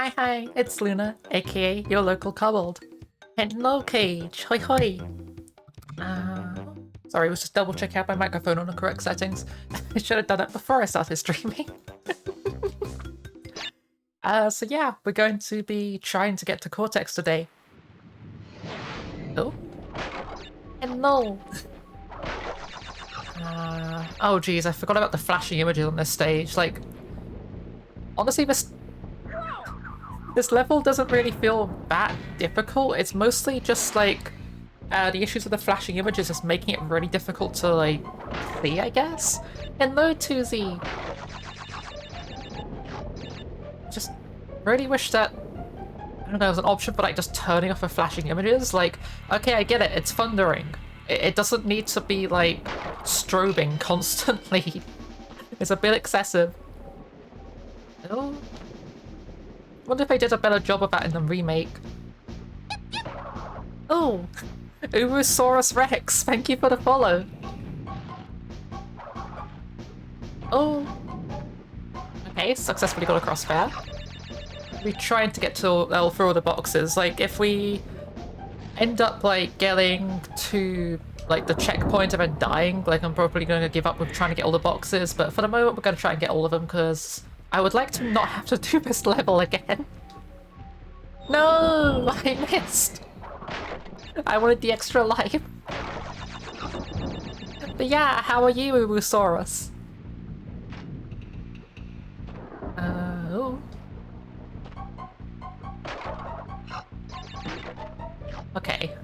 Hi, it's Luna, aka your local kobold. Hello, Cage. Hoi hoi. Uh, Sorry, I was just double checking out my microphone on the correct settings. I should have done it before I started streaming. So yeah, we're going to be trying to get to Cortex today. Oh? Hello! Oh geez, I forgot about the flashing images on this stage. Like, honestly, this level doesn't really feel that difficult. It's mostly just like the issues with the flashing images is making it really difficult to like see, I guess. Hello, Tuzi. Just really wish that I don't know, there was an option for like just turning off the flashing images. Like, okay, I get it. It's thundering. It doesn't need to be like strobing constantly. It's a bit excessive. Oh. Wonder if they did a better job of that in the remake. Oh, Urusaurus Rex, thank you for the follow. Oh. Okay, successfully got across there. We're trying to get to all through all the boxes. Like, if we end up like getting to like the checkpoint and then dying, like I'm probably going to give up with trying to get all the boxes, but for the moment we're going to try and get all of them because I would like to not have to do this level again. No, I missed. I wanted the extra life. But yeah, how are you, Urusaurus? Oh. Okay,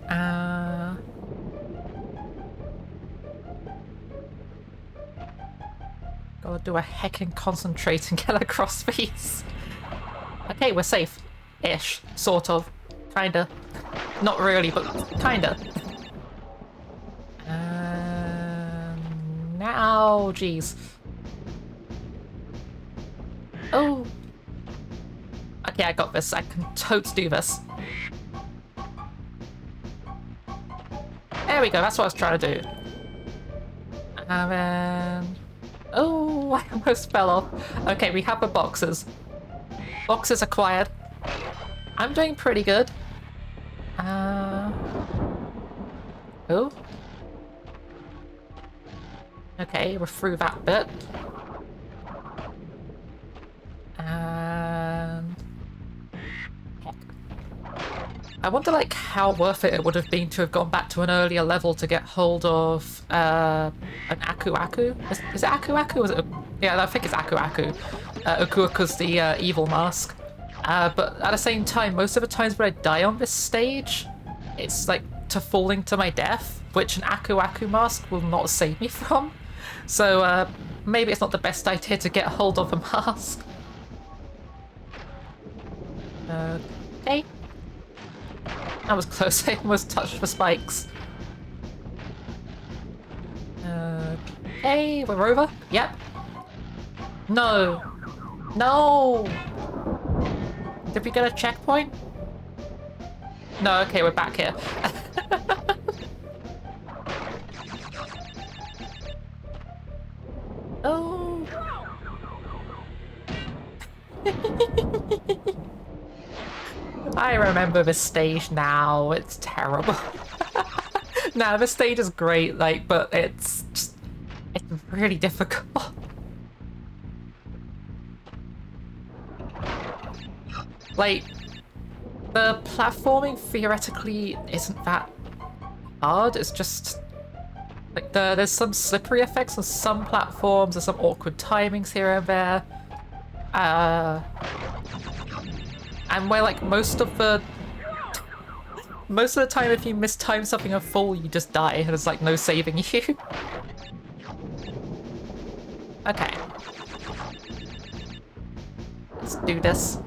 gotta do a heckin' concentrate and get across these. Okay, we're safe. Ish. Sort of. Kinda. Not really, but kinda. Now, jeez. Oh. Okay, I got this. I can totes do this. There we go, that's what I was trying to do. And then... Oh, I almost fell off. Okay, we have the boxes. Boxes acquired. I'm doing pretty good. Oh. Okay, we're through that bit. And... Heck. I wonder, like, how worth it would have been to have gone back to an earlier level to get hold of, an Aku Aku? Is it Aku Aku? Is it yeah, I think it's Aku Aku. Aku Aku's the, evil mask. But at the same time, most of the times when I die on this stage, it's, like, to falling to my death, which an Aku Aku mask will not save me from. So, maybe it's not the best idea to get a hold of a mask. Okay. That was close, I almost touched the spikes. Okay, we're over? Yep. No! No! Did we get a checkpoint? No, okay, we're back here. Oh! I remember this stage now. It's terrible. Nah, this stage is great, like, but it's just... It's really difficult. Like, the platforming theoretically isn't that hard, it's just... Like, there's some slippery effects on some platforms, there's some awkward timings here and there. And where, like, most of the time if you mistime something a full, you just die, and there's, like, no saving you. Okay. Let's do this.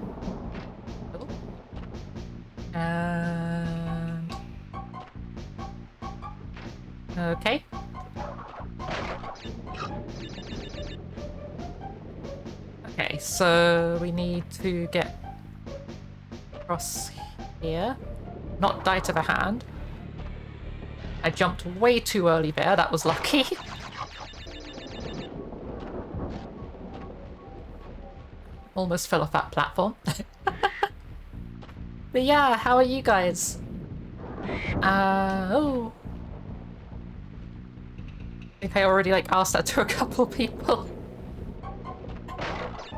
And... Okay. Okay, so we need to get across here. Not die to the hand. I jumped way too early there, that was lucky. Almost fell off that platform. But yeah, how are you guys? Oh. I think I already like asked that to a couple people.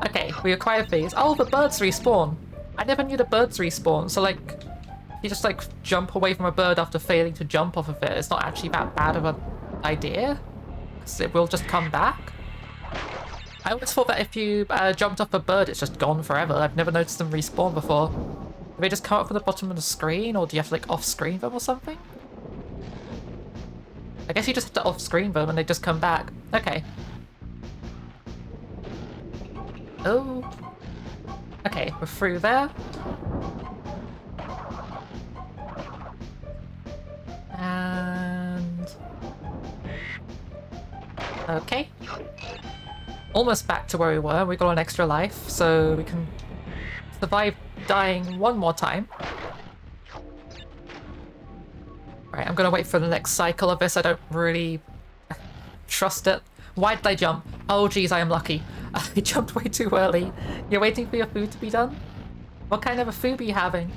Okay, we acquired these. Oh, the birds respawn. I never knew the birds respawn, so like, you just like jump away from a bird after failing to jump off of it. It's not actually that bad of an idea, because it will just come back. I always thought that if you jumped off a bird, it's just gone forever. I've never noticed them respawn before. Do they just come up from the bottom of the screen, or do you have to like off-screen them or something? I guess you just have to off-screen them and they just come back. Okay. Oh. Okay, we're through there. And... okay. Almost back to where we were. We got an extra life, so we can survive dying one more time. Right, I'm gonna wait for the next cycle of this. I don't really trust it. Why did I jump? Oh geez, I am lucky. I jumped way too early. You're waiting for your food to be done? What kind of a food are you having?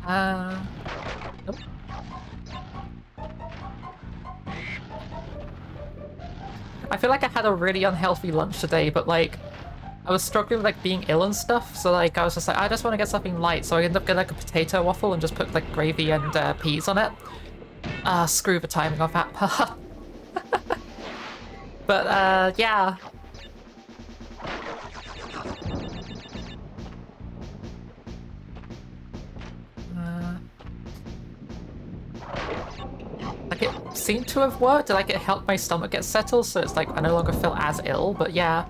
Nope. I feel like I had a really unhealthy lunch today, but like, I was struggling with like being ill and stuff, so like I was just like, I just want to get something light, so I ended up getting like a potato waffle and just put like gravy and peas on it. Screw the timing of that part. But yeah. Like it seemed to have worked, like it helped my stomach get settled, so it's like I no longer feel as ill, but yeah.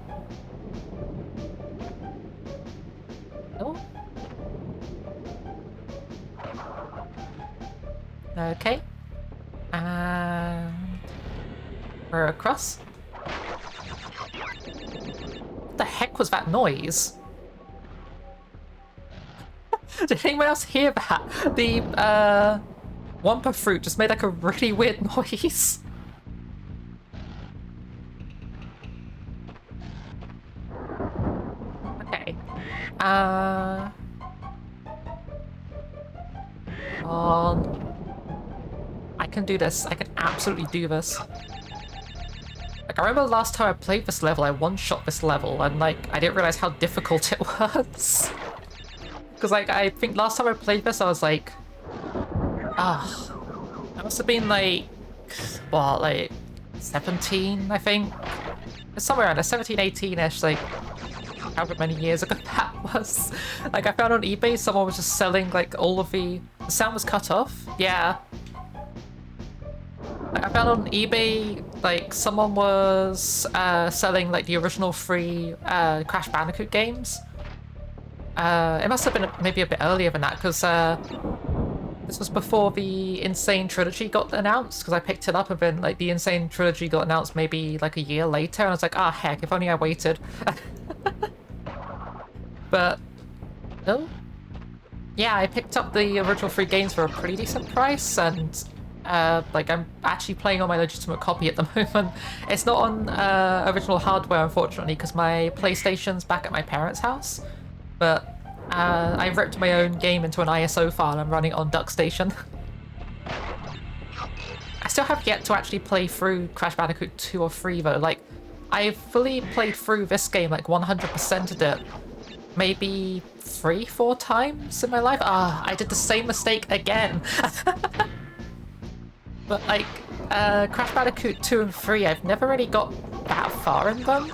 Oh. Okay. And we're across. What the heck was that noise? Did anyone else hear that? The Wampa fruit just made like a really weird noise. Okay. On. I can do this. I can absolutely do this. Like, I remember the last time I played this level, I one-shot this level, and like, I didn't realize how difficult it was. Because like, I think last time I played this, I was like, I must have been like, what, like 17, I think? It's somewhere around there, 17, 18-ish, like, however many years ago that was. Like, I found on eBay someone was just selling like all of the sound was cut off. Yeah. Like, I found on eBay, like, someone was selling like the original 3 Crash Bandicoot games. It must have been maybe a bit earlier than that, because this was before the Insane Trilogy got announced, because I picked it up and then like the Insane Trilogy got announced maybe like a year later, and I was like, ah, heck, if only I waited. But, oh. Yeah, I picked up the original 3 games for a pretty decent price, and like I'm actually playing on my legitimate copy at the moment. It's not on original hardware, unfortunately, because my PlayStation's back at my parents' house. But I ripped my own game into an ISO file and I'm running it on DuckStation. I still have yet to actually play through Crash Bandicoot 2 or 3 though. Like, I've fully played through this game, like 100%ed it, maybe 3-4 times in my life. I did the same mistake again. But like, Crash Bandicoot 2 and 3, I've never really got that far in them.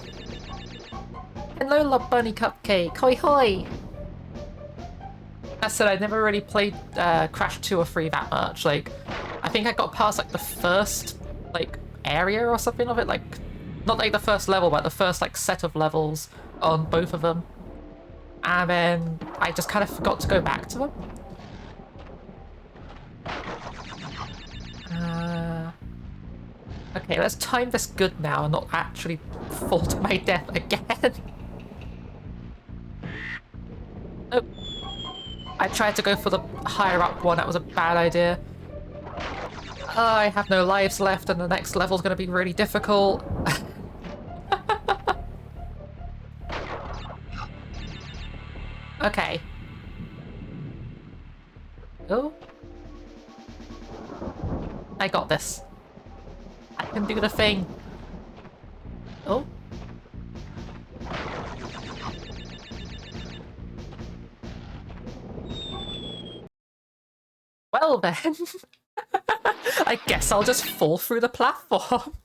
Hello, Love Bunny Cupcake. Hoi hoi! That said, I never really played Crash 2 or 3 that much. Like, I think I got past like the first like area or something of it. Like, not like the first level, but the first like set of levels on both of them. And then I just kind of forgot to go back to them. Okay, let's time this good now and not actually fall to my death again. Oh. I tried to go for the higher up one, that was a bad idea. Oh, I have no lives left and the next level's gonna be really difficult. Okay. Oh. I got this. I can do the thing. Oh. Well then. I guess I'll just fall through the platform.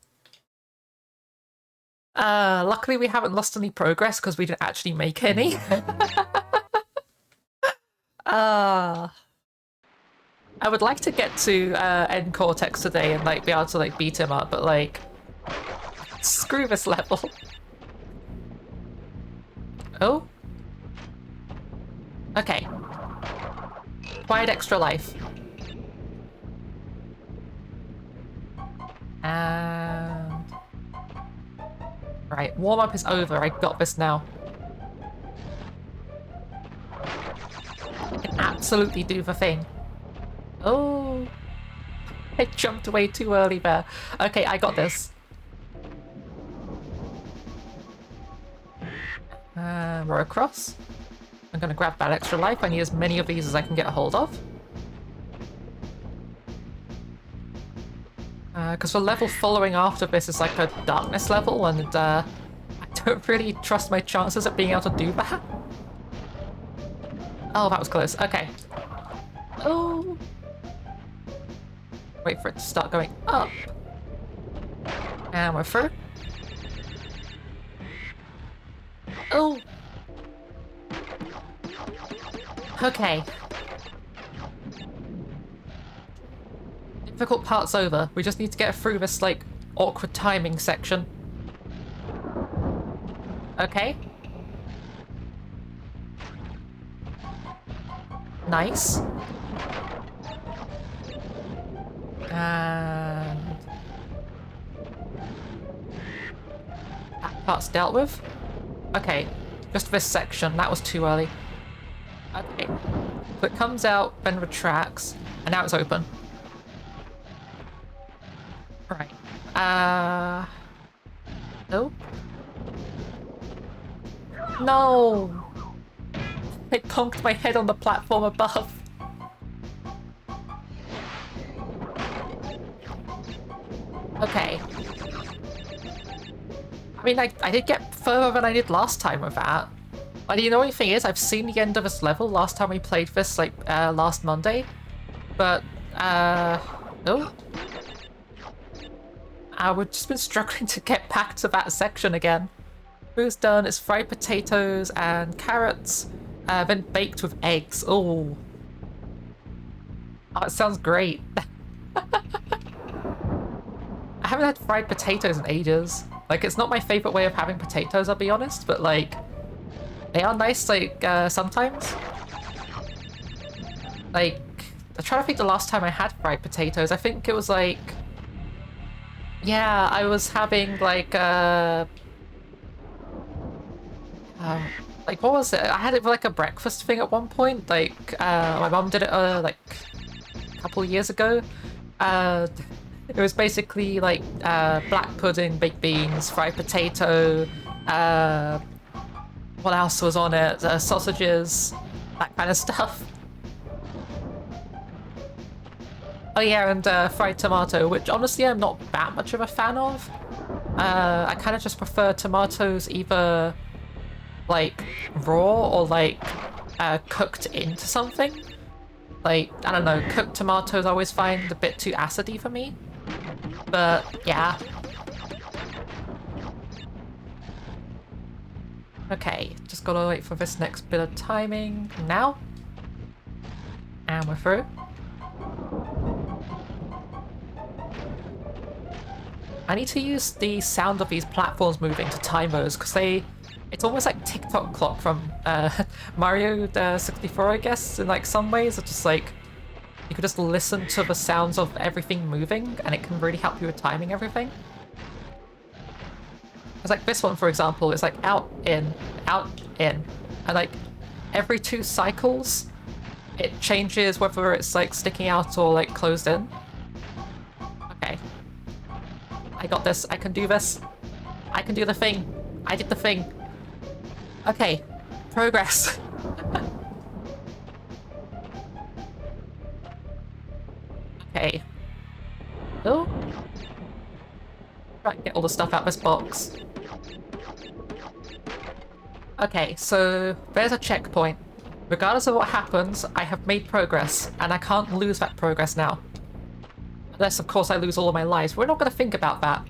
Luckily we haven't lost any progress because we didn't actually make any. I would like to get to end Cortex today and like be able to like beat him up, but like screw this level. Oh. Okay. Quiet extra life. And right, warm up is over. I got this now. I can absolutely do the thing. Oh, I jumped way too early there. Okay, I got this. Row across. I'm gonna grab that extra life. I need as many of these as I can get a hold of. Because the level following after this is like a darkness level, and I don't really trust my chances at being able to do that. Oh, that was close. Okay. Oh. Wait for it to start going up. And we're through. Oh. Okay. Difficult part's over. We just need to get through this, like, awkward timing section. Okay. Nice. And that part's dealt with. Okay, just this section. That was too early. Okay. So it comes out, then retracts, and now it's open. Right. Nope. No! I conked my head on the platform above. Okay. I mean, I did get further than I did last time with that. Like, the annoying thing is, I've seen the end of this level last time we played this, like, last Monday. But, oh. We've just been struggling to get back to that section again. Food's done. It's fried potatoes and carrots, then baked with eggs. Oh. Oh, it sounds great. I haven't had fried potatoes in ages. Like, it's not my favorite way of having potatoes, I'll be honest, but like, they are nice, like, sometimes. Like, I'm trying to think the last time I had fried potatoes. I think it was like, yeah, I was having like, like, what was it? I had it for like a breakfast thing at one point. Like, my mum did it like a couple of years ago. It was basically like black pudding, baked beans, fried potato, what else was on it? Sausages, that kind of stuff. Oh yeah, and fried tomato, which honestly I'm not that much of a fan of. I kind of just prefer tomatoes either like raw or like cooked into something. Like, I don't know, cooked tomatoes I always find a bit too acidy for me. But yeah. Okay, just gotta wait for this next bit of timing now. And we're through. I need to use the sound of these platforms moving to time those, because it's almost like TikTok clock from Mario 64, I guess, in like some ways. It's just like, you could just listen to the sounds of everything moving, and it can really help you with timing everything. It's like this one, for example, it's like out, in, and like every 2 cycles, it changes whether it's like sticking out or like closed in. Okay. I got this. I can do this. I can do the thing. I did the thing. Okay. Progress. Okay. Oh. Try and get all the stuff out of this box. Okay, so there's a checkpoint. Regardless of what happens, I have made progress, and I can't lose that progress now. Unless, of course, I lose all of my lives. We're not going to think about that.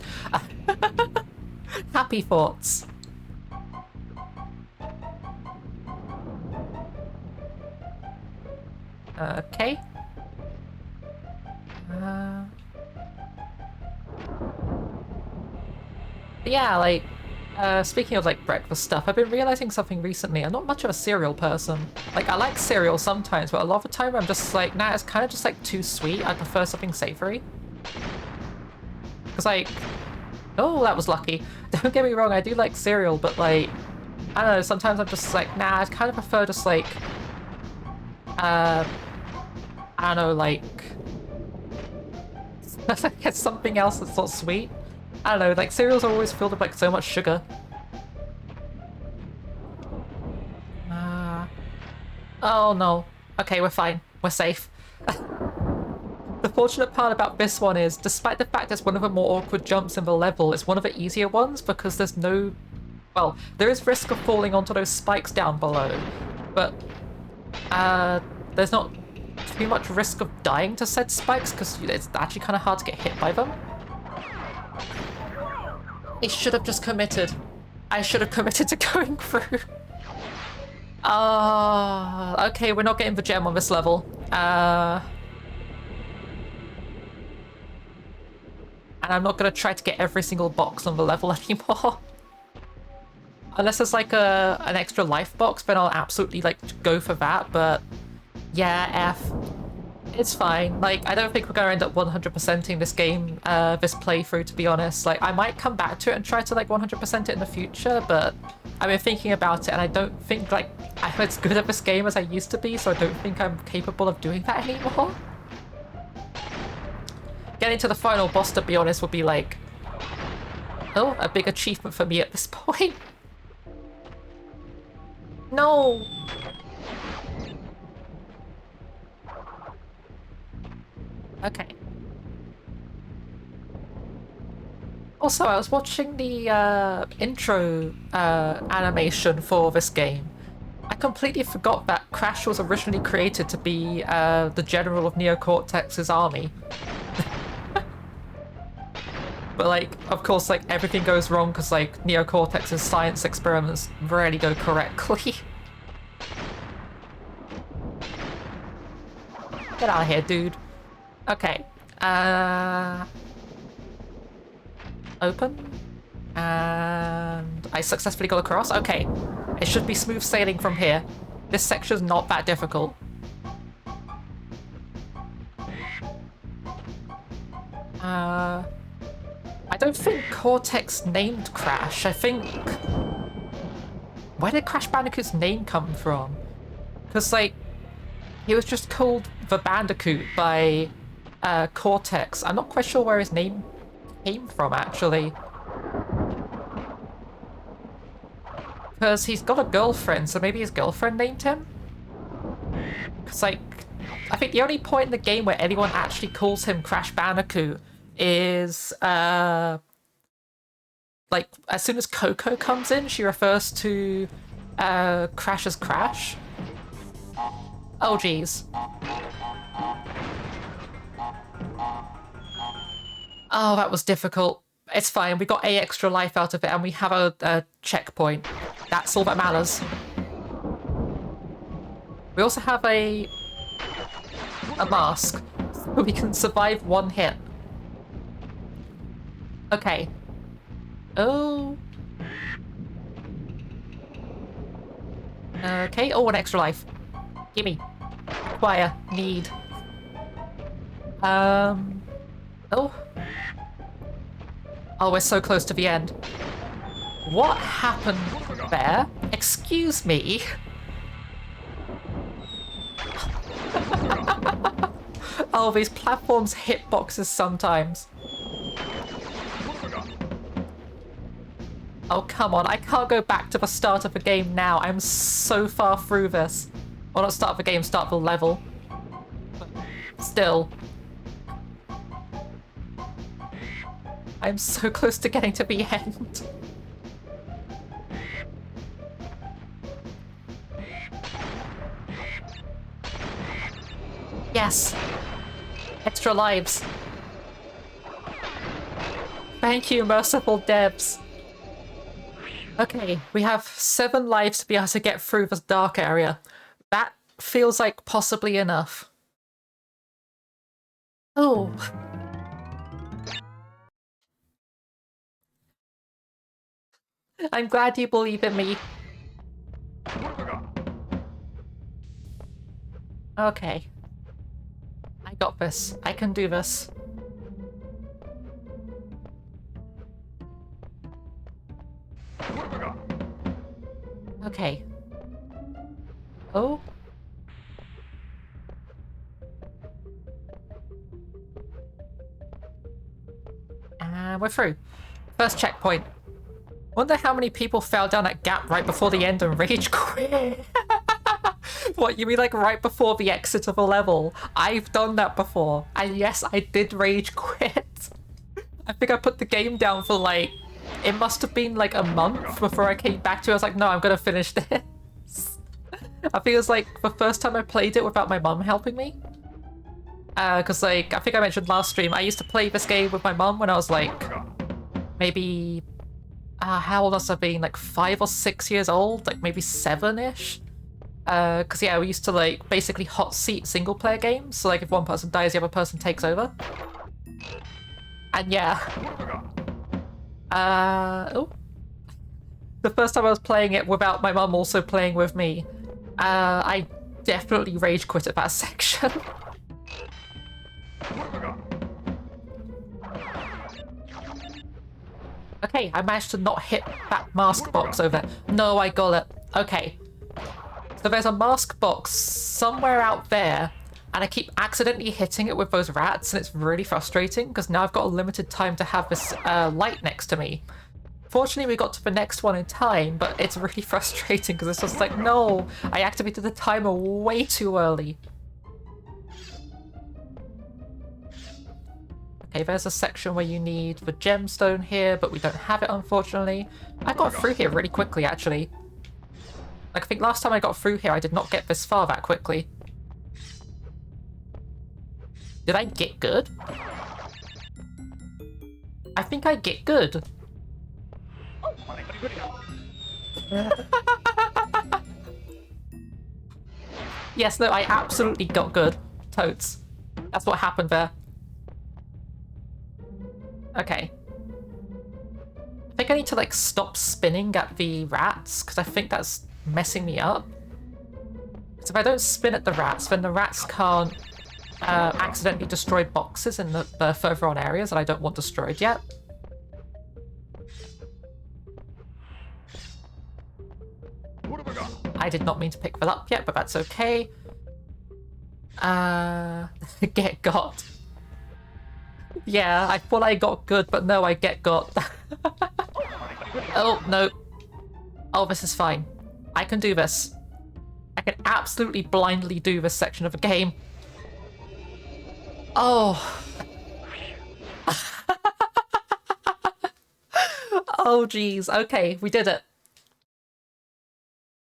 Happy thoughts. Okay. Yeah, like, speaking of, like, breakfast stuff, I've been realizing something recently. I'm not much of a cereal person. Like, I like cereal sometimes, but a lot of the time I'm just like, nah, it's kind of just, like, too sweet. I prefer something savory. Because, like... Oh, that was lucky. Don't get me wrong, I do like cereal, but, like... I don't know, sometimes I'm just like, nah, I kind of prefer just, like... I don't know, like... It's something else that's not sweet. I don't know, like, cereals are always filled with, like, so much sugar. Oh, no. Okay, we're fine. We're safe. The fortunate part about this one is, despite the fact it's one of the more awkward jumps in the level, it's one of the easier ones because there's no... Well, there is risk of falling onto those spikes down below, but there's not too much risk of dying to said spikes because it's actually kind of hard to get hit by them. I should have just committed. I should have committed to going through. Okay, we're not getting the gem on this level. And I'm not gonna try to get every single box on the level anymore. Unless there's like an extra life box, then I'll absolutely like go for that, but yeah, F. It's fine. Like, I don't think we're gonna end up 100%ing this game, this playthrough, to be honest. Like, I might come back to it and try to, like, 100% it in the future, but I've been thinking about it, and I don't think, like, I'm as good at this game as I used to be, so I don't think I'm capable of doing that anymore. Getting to the final boss, to be honest, would be, like... Oh, a big achievement for me at this point. No! Okay. Also, I was watching the intro animation for this game. I completely forgot that Crash was originally created to be the general of Neo-Cortex's army. But, like, of course, like, everything goes wrong because, like, Neo-Cortex's science experiments rarely go correctly. Get out of here, dude. Okay. Open. And I successfully got across. Okay. It should be smooth sailing from here. This section's not that difficult. I don't think Cortex named Crash. I think... Where did Crash Bandicoot's name come from? Because, like, he was just called the Bandicoot by Cortex. I'm not quite sure where his name came from, actually. Because he's got a girlfriend, so maybe his girlfriend named him? Because, like, I think the only point in the game where anyone actually calls him Crash Bandicoot is, like, as soon as Coco comes in, she refers to Crash as Crash. Oh, jeez. Oh, that was difficult. It's fine, we got 8 extra life out of it, and we have a checkpoint. That's all that matters. We also have a mask, so we can survive one hit. Okay. Oh. Okay, oh, an extra life. Gimme. Acquire. Need. Oh. Oh, we're so close to the end. What happened there? Excuse me? Oh, these platforms hit boxes sometimes. Oh, come on. I can't go back to the start of the game now. I'm so far through this. Well, not start of the game, start of the level. But still. I'm so close to getting to the end. Yes! Extra lives. Thank you, merciful devs. Okay, we have 7 lives to be able to get through this dark area. That feels like possibly enough. Oh. I'm glad you believe in me. Okay. I got this. I can do this. Okay. Oh. And we're through. First checkpoint. Wonder how many people fell down that gap right before the end and rage quit. What, you mean like right before the exit of a level? I've done that before. And yes, I did rage quit. I think I put the game down for like... It must have been like a month before I came back to it. I was like, no, I'm gonna finish this. I think it was like the first time I played it without my mum helping me. Because like, I think I mentioned last stream, I used to play this game with my mum when I was like... Maybe... how old must I have been? Like 5 or 6 years old? Like maybe 7-ish? Because yeah, we used to like basically hot seat single player games. So like if one person dies, the other person takes over. And yeah. Oh. The first time I was playing it without my mum also playing with me, I definitely rage quit at that section. Okay, I managed to not hit that mask box over there. No, I got it. Okay. So there's a mask box somewhere out there, and I keep accidentally hitting it with those rats, and it's really frustrating, because now I've got a limited time to have this light next to me. Fortunately, we got to the next one in time, but it's really frustrating, because it's just like, no, I activated the timer way too early. Okay, there's a section where you need the gemstone here, but we don't have it, unfortunately. I got through here really quickly, actually. Like, I think last time I got through here, I did not get this far that quickly. Did I get good? I think I get good. Yes, no, I absolutely got good. Totes. That's what happened there. Okay. I think I need to, like, stop spinning at the rats, because I think that's messing me up. So if I don't spin at the rats, then the rats can't accidentally destroy boxes in the further on areas that I don't want destroyed yet. I did not mean to pick that up yet, but that's okay. Get got. Yeah, I thought I got good, but no, I get got. Oh, no. Oh, this is fine. I can do this. I can absolutely blindly do this section of the game. Oh. Oh, geez. Okay, we did it.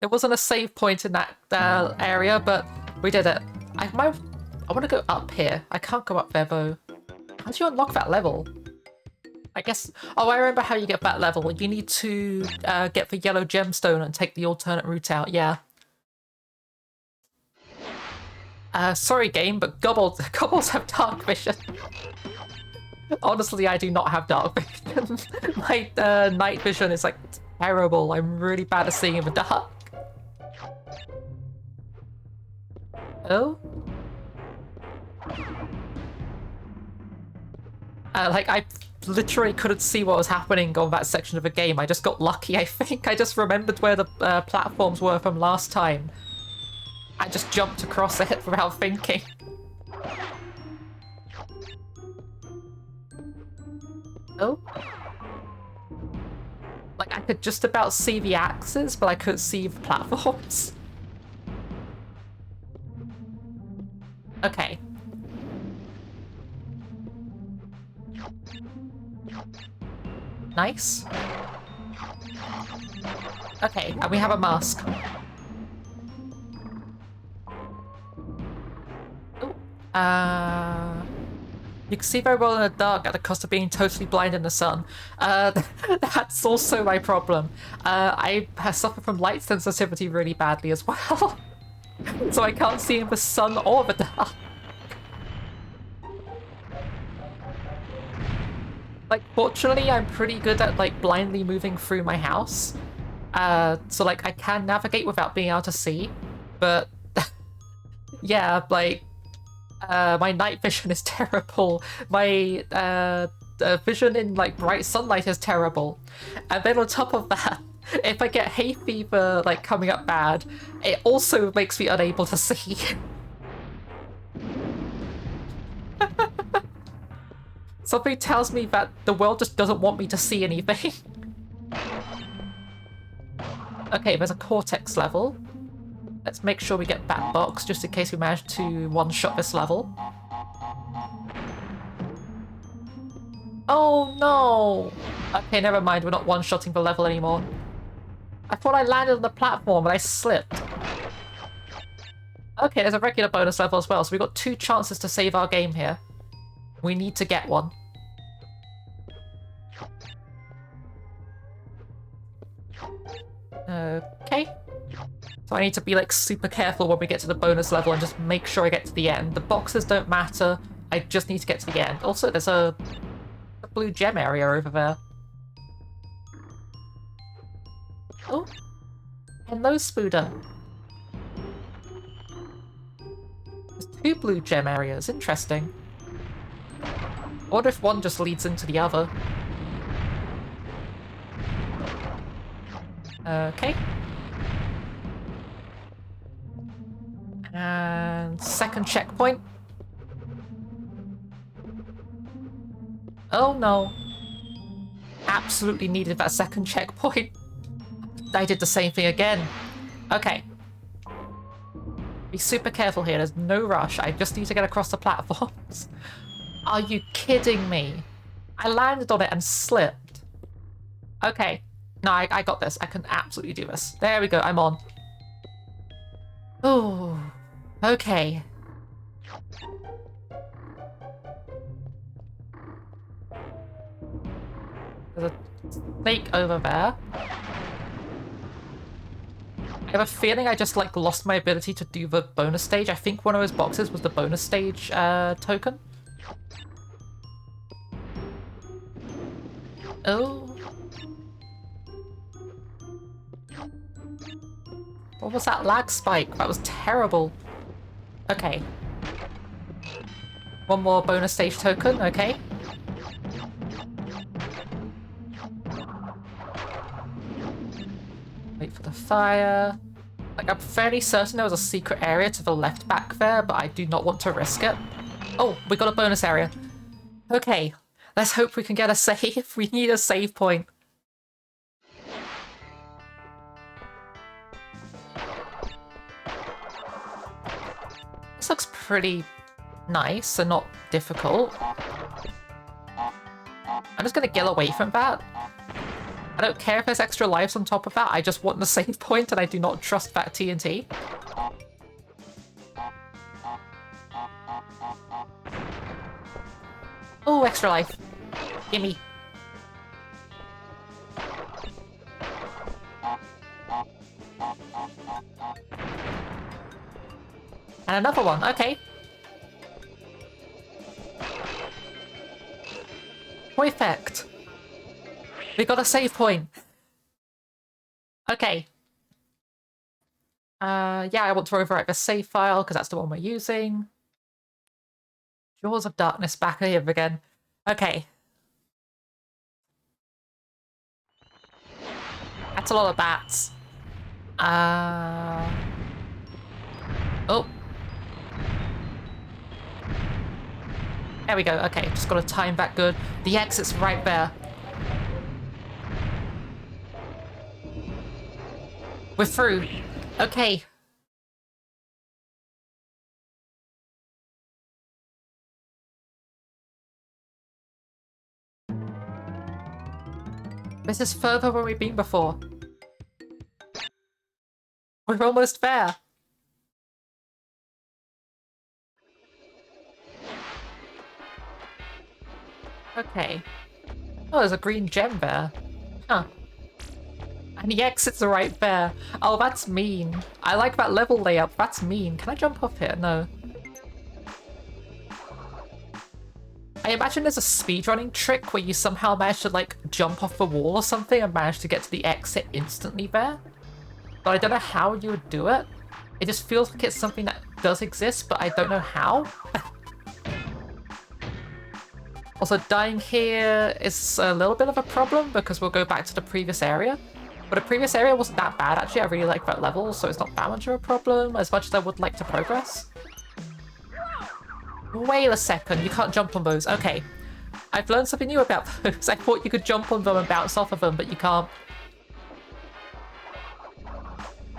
There wasn't a save point in that area, but we did it. I want to go up here. I can't go up there, though. How do you unlock that level? I guess... Oh, I remember how you get that level. You need to get the yellow gemstone and take the alternate route out, yeah. Sorry, game, but gobbles have dark vision. Honestly, I do not have dark vision. My night vision is, like, terrible. I'm really bad at seeing in the dark. Oh? Like, I literally couldn't see what was happening on that section of the game. I just got lucky, I think. I just remembered where the platforms were from last time. I just jumped across it without thinking. Oh? Like, I could just about see the axes, but I couldn't see the platforms. Okay. Nice. Okay, and we have a mask. Ooh. You can see very well in the dark at the cost of being totally blind in the sun. That's also my problem. I suffer from light sensitivity really badly as well. So I can't see in the sun or the dark. Like, fortunately, I'm pretty good at, like, blindly moving through my house. So, like, I can navigate without being able to see. But, yeah, like, my night vision is terrible. My vision in like bright sunlight is terrible. And then on top of that, if I get hay fever like coming up bad, it also makes me unable to see. Something tells me that the world just doesn't want me to see anything. Okay, there's a cortex level. Let's make sure we get that box just in case we manage to one-shot this level. Oh no! Okay, never mind, we're not one-shotting the level anymore. I thought I landed on the platform, but I slipped. Okay, there's a regular bonus level as well, so we've got 2 chances to save our game here. We need to get one. Okay. So I need to be like super careful when we get to the bonus level and just make sure I get to the end. The boxes don't matter, I just need to get to the end. Also, there's a blue gem area over there. Oh, hello, Spooder. There's 2 blue gem areas, interesting. I wonder if one just leads into the other. Okay. And second checkpoint. Oh no. Absolutely needed that second checkpoint. I did the same thing again. Okay. Be super careful here, there's no rush. I just need to get across the platforms. Are you kidding me? I landed on it and slipped. Okay. No, I got this. I can absolutely do this. There we go, I'm on. Oh, okay. There's a snake over there. I have a feeling I just like lost my ability to do the bonus stage. I think one of those boxes was the bonus stage token. Oh. What was that lag spike? That was terrible. Okay. One more bonus stage token, okay. Wait for the fire. Like, I'm fairly certain there was a secret area to the left back there, but I do not want to risk it. Oh, we got a bonus area. Okay, let's hope we can get a save. We need a save point. This looks pretty nice and not difficult. I'm just gonna get away from that. I don't care if there's extra lives on top of that, I just want the save point and I do not trust that TNT. Oh, extra life. Gimme. And another one, okay. Perfect. We got a save point. Okay. Yeah, I want to overwrite the save file because that's the one we're using. Jaws of Darkness back here again. Okay. That's a lot of bats. Oh. There we go. Okay, just got to time that good. The exit's right there. We're through. Okay. This is further than we've been before. We're almost there. Okay. Oh, there's a green gem there. Huh. And the exits are right there. Oh, that's mean. I like that level layout. That's mean. Can I jump off here? No. I imagine there's a speedrunning trick where you somehow manage to, like, jump off the wall or something and manage to get to the exit instantly there. But I don't know how you would do it. It just feels like it's something that does exist, but I don't know how. Also, dying here is a little bit of a problem because we'll go back to the previous area. But the previous area wasn't that bad, actually. I really like that level, so it's not that much of a problem, as much as I would like to progress. Wait a second, you can't jump on those. Okay. I've learned something new about those. I thought you could jump on them and bounce off of them, but you can't.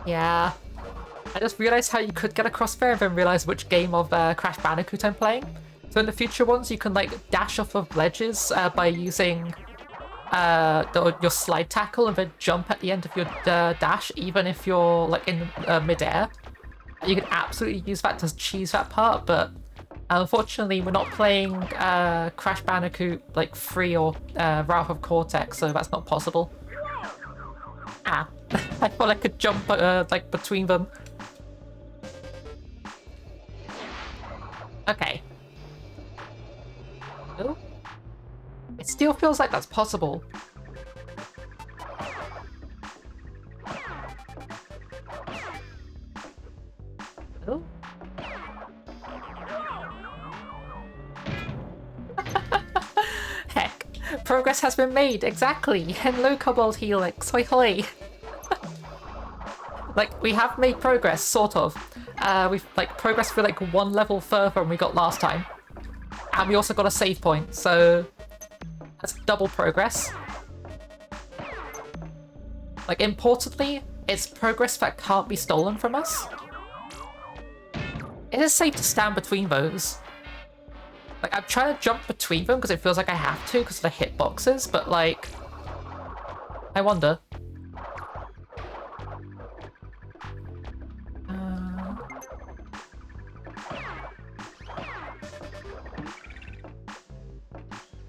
Yeah. I just realized how you could get across there and then realize which game of Crash Bandicoot I'm playing. So in the future ones, you can, like, dash off of ledges by using your slide tackle and then jump at the end of your dash, even if you're, like, in mid-air. You can absolutely use that to cheese that part, but unfortunately we're not playing Crash Bandicoot, like, 3 or Wrath of Cortex, so that's not possible. Ah. I thought I could jump, like, between them. Okay. Oh. It still feels like that's possible. Oh. Heck. Progress has been made, exactly. Hello, Cobalt Helix. Hoi hoi. Like, we have made progress, sort of. We've, like, progressed through, like, one level further than we got last time. And we also got a save point, so that's double progress. Like, importantly, it's progress that can't be stolen from us. It is safe to stand between those. Like, I'm trying to jump between them because it feels like I have to because of the hitboxes, but, like, I wonder.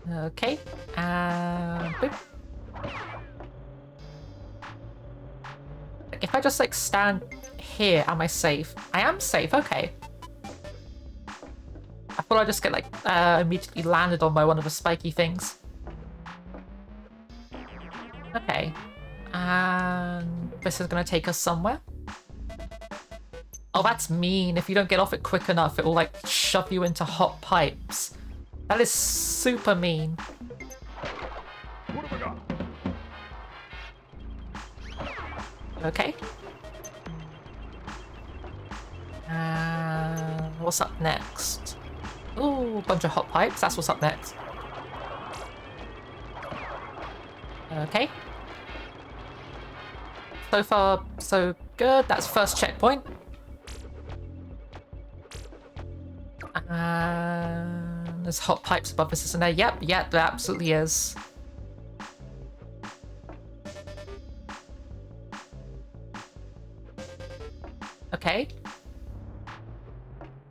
Okay, and boop. If I just, like, stand here, am I safe? I am safe, okay. I thought I'd just get, like, immediately landed on by one of the spiky things. Okay. And this is gonna take us somewhere. Oh, that's mean. If you don't get off it quick enough, it will, like, shove you into hot pipes. That is super mean. What have I got? Okay. What's up next? Ooh, bunch of hot pipes. That's what's up next. Okay. So far, so good. That's first checkpoint. There's hot pipes above us, isn't there? Yep, there absolutely is. Okay.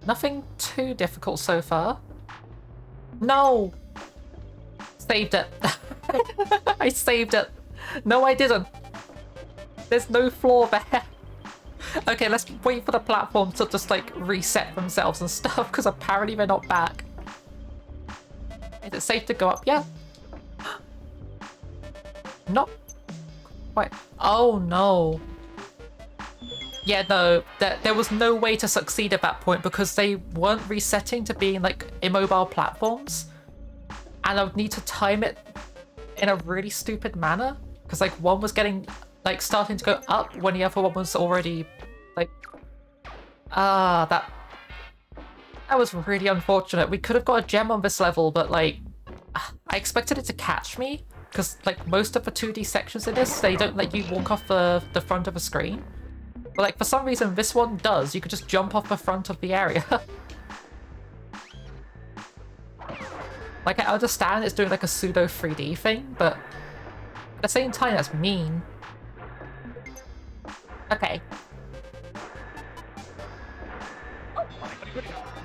Nothing too difficult so far. No! Saved it. I saved it. No, I didn't. There's no floor there. Okay, let's wait for the platform to just, like, reset themselves and stuff, because apparently they're not back. Is it safe to go up? Yeah. Not quite. Oh, no. Yeah, no, there was no way to succeed at that point because they weren't resetting to being, like, immobile platforms. And I would need to time it in a really stupid manner because, like, one was getting, like, starting to go up when the other one was already, like... that was really unfortunate. We could have got a gem on this level, but, like, I expected it to catch me because, like, most of the 2D sections in this, they don't let you walk off the front of a screen. But, like, for some reason, this one does. You could just jump off the front of the area. Like, I understand it's doing, like, a pseudo 3D thing, but the same time, that's mean. Okay.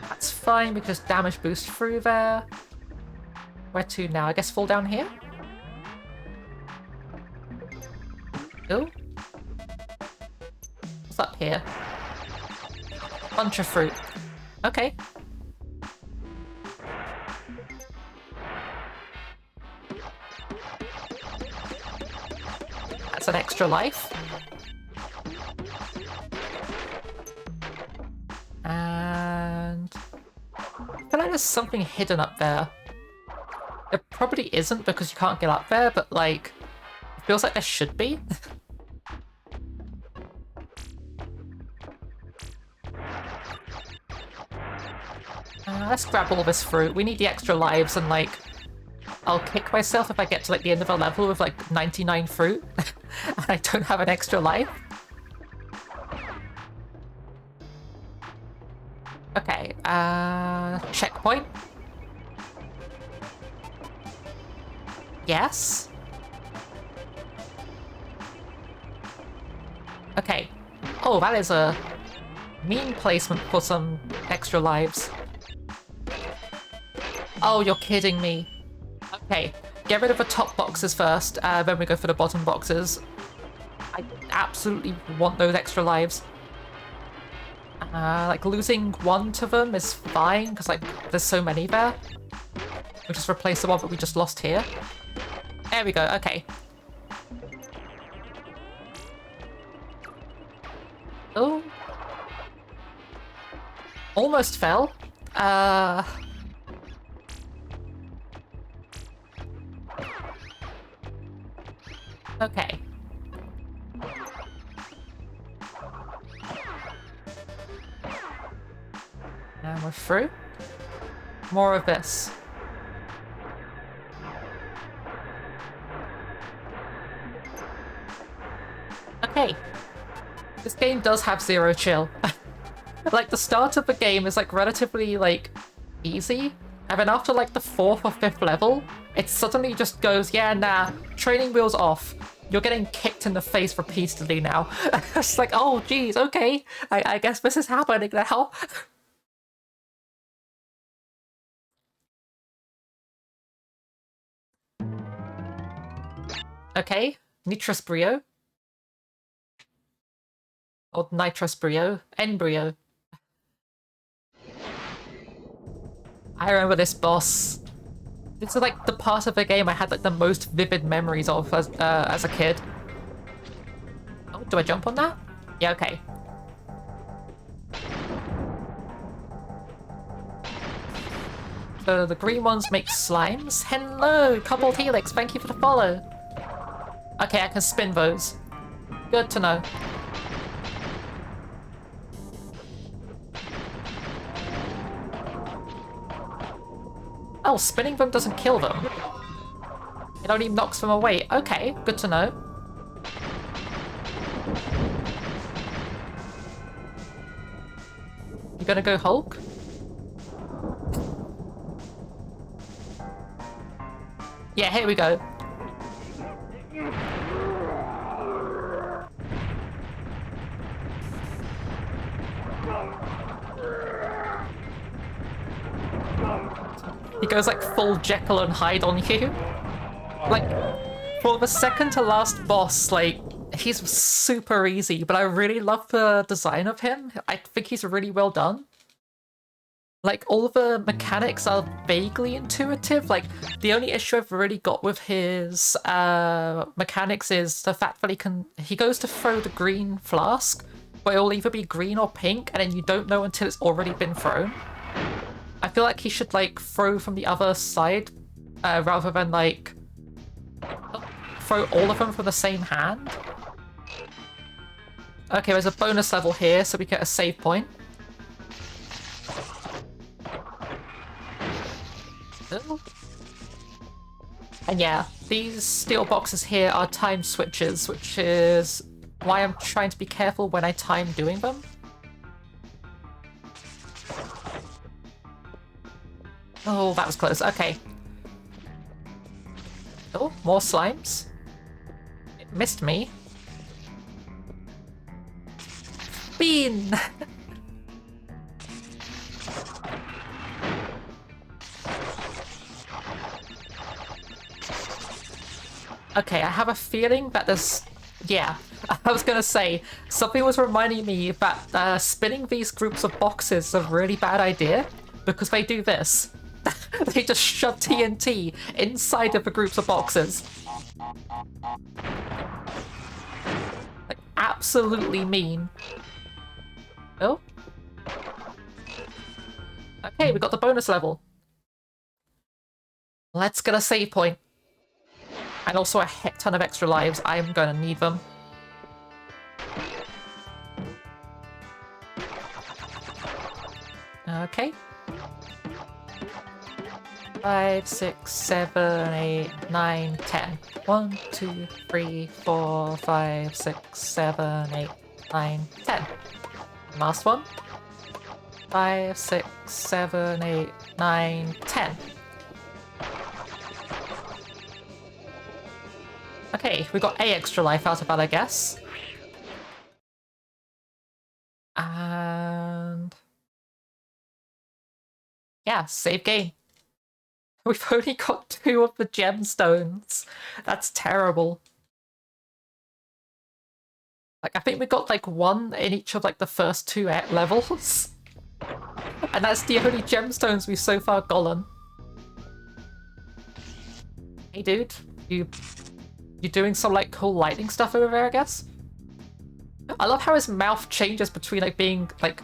That's fine, we can just damage boost through there. Where to now? I guess fall down here? Oh. What's up here? Bunch of fruit. Okay. That's an extra life. And I feel like there's something hidden up there. It probably isn't because you can't get up there, but like, it feels like there should be. Let's grab all this fruit. We need the extra lives, and like, I'll kick myself if I get to like the end of a level with like 99 fruit and I don't have an extra life. Okay, checkpoint. Yes. Okay. Oh, that is a mean placement for some extra lives. Oh, you're kidding me. Okay, get rid of the top boxes first, then we go for the bottom boxes. I absolutely want those extra lives. Like, losing one to them is fine, because, like, there's so many there. We'll just replace the one that we just lost here. There we go, okay. Oh. Almost fell. Okay. And we're through. More of this. Okay. This game does have zero chill. Like, the start of the game is, like, relatively, like, easy. And then after, like, the 4th or 5th level, it suddenly just goes, yeah, nah, training wheels off. You're getting kicked in the face repeatedly now. It's like, oh, geez, okay. I guess this is happening now. Okay, Nitrous Brio. Or Nitrous Brio. Embryo. I remember this boss. This is like the part of the game I had like the most vivid memories of as a kid. Oh, do I jump on that? Yeah, okay. So the green ones make slimes. Hello, Coupled Helix, thank you for the follow. Okay, I can spin those. Good to know. Oh, spinning them doesn't kill them. It only knocks them away. Okay, good to know. You gonna go Hulk? Yeah, here we go. He goes like full Jekyll and Hyde on you. Like, for the second to last boss, like, he's super easy, but I really love the design of him. I think he's really well done. Like, all of the mechanics are vaguely intuitive. Like, the only issue I've really got with his mechanics is the fact that he goes to throw the green flask, but it'll either be green or pink, and then you don't know until it's already been thrown. I feel like he should, like, throw from the other side, rather than, like, throw all of them from the same hand. Okay, there's a bonus level here, so we get a save point. And yeah, these steel boxes here are time switches, which is why I'm trying to be careful when I time doing them. Oh, that was close. Okay. Oh, more slimes. missed me. Bean! Okay, I have a feeling that there's... Yeah, I was gonna say, something was reminding me that spinning these groups of boxes is a really bad idea, because they do this. They just shove TNT inside of the groups of boxes. Like, absolutely mean. Oh? Okay, we got the bonus level. Let's get a save point. And also a heck ton of extra lives. I am gonna need them. Okay. 5, 6, 7, 8, 9, 10. 1, 2, 3, 4, 5, 6, 7, 8, 9, 10. Last one. 5, 6, 7, 8, 9, 10. Okay, we got a extra life out of that, I guess. And... yeah, save game. We've only got 2 of the gemstones. That's terrible. Like, I think we got, like, 1 in each of, like, the first 2 levels. And that's the only gemstones we've so far gotten. Hey, dude. You're doing some, like, cool lightning stuff over there, I guess? I love how his mouth changes between, like, being, like,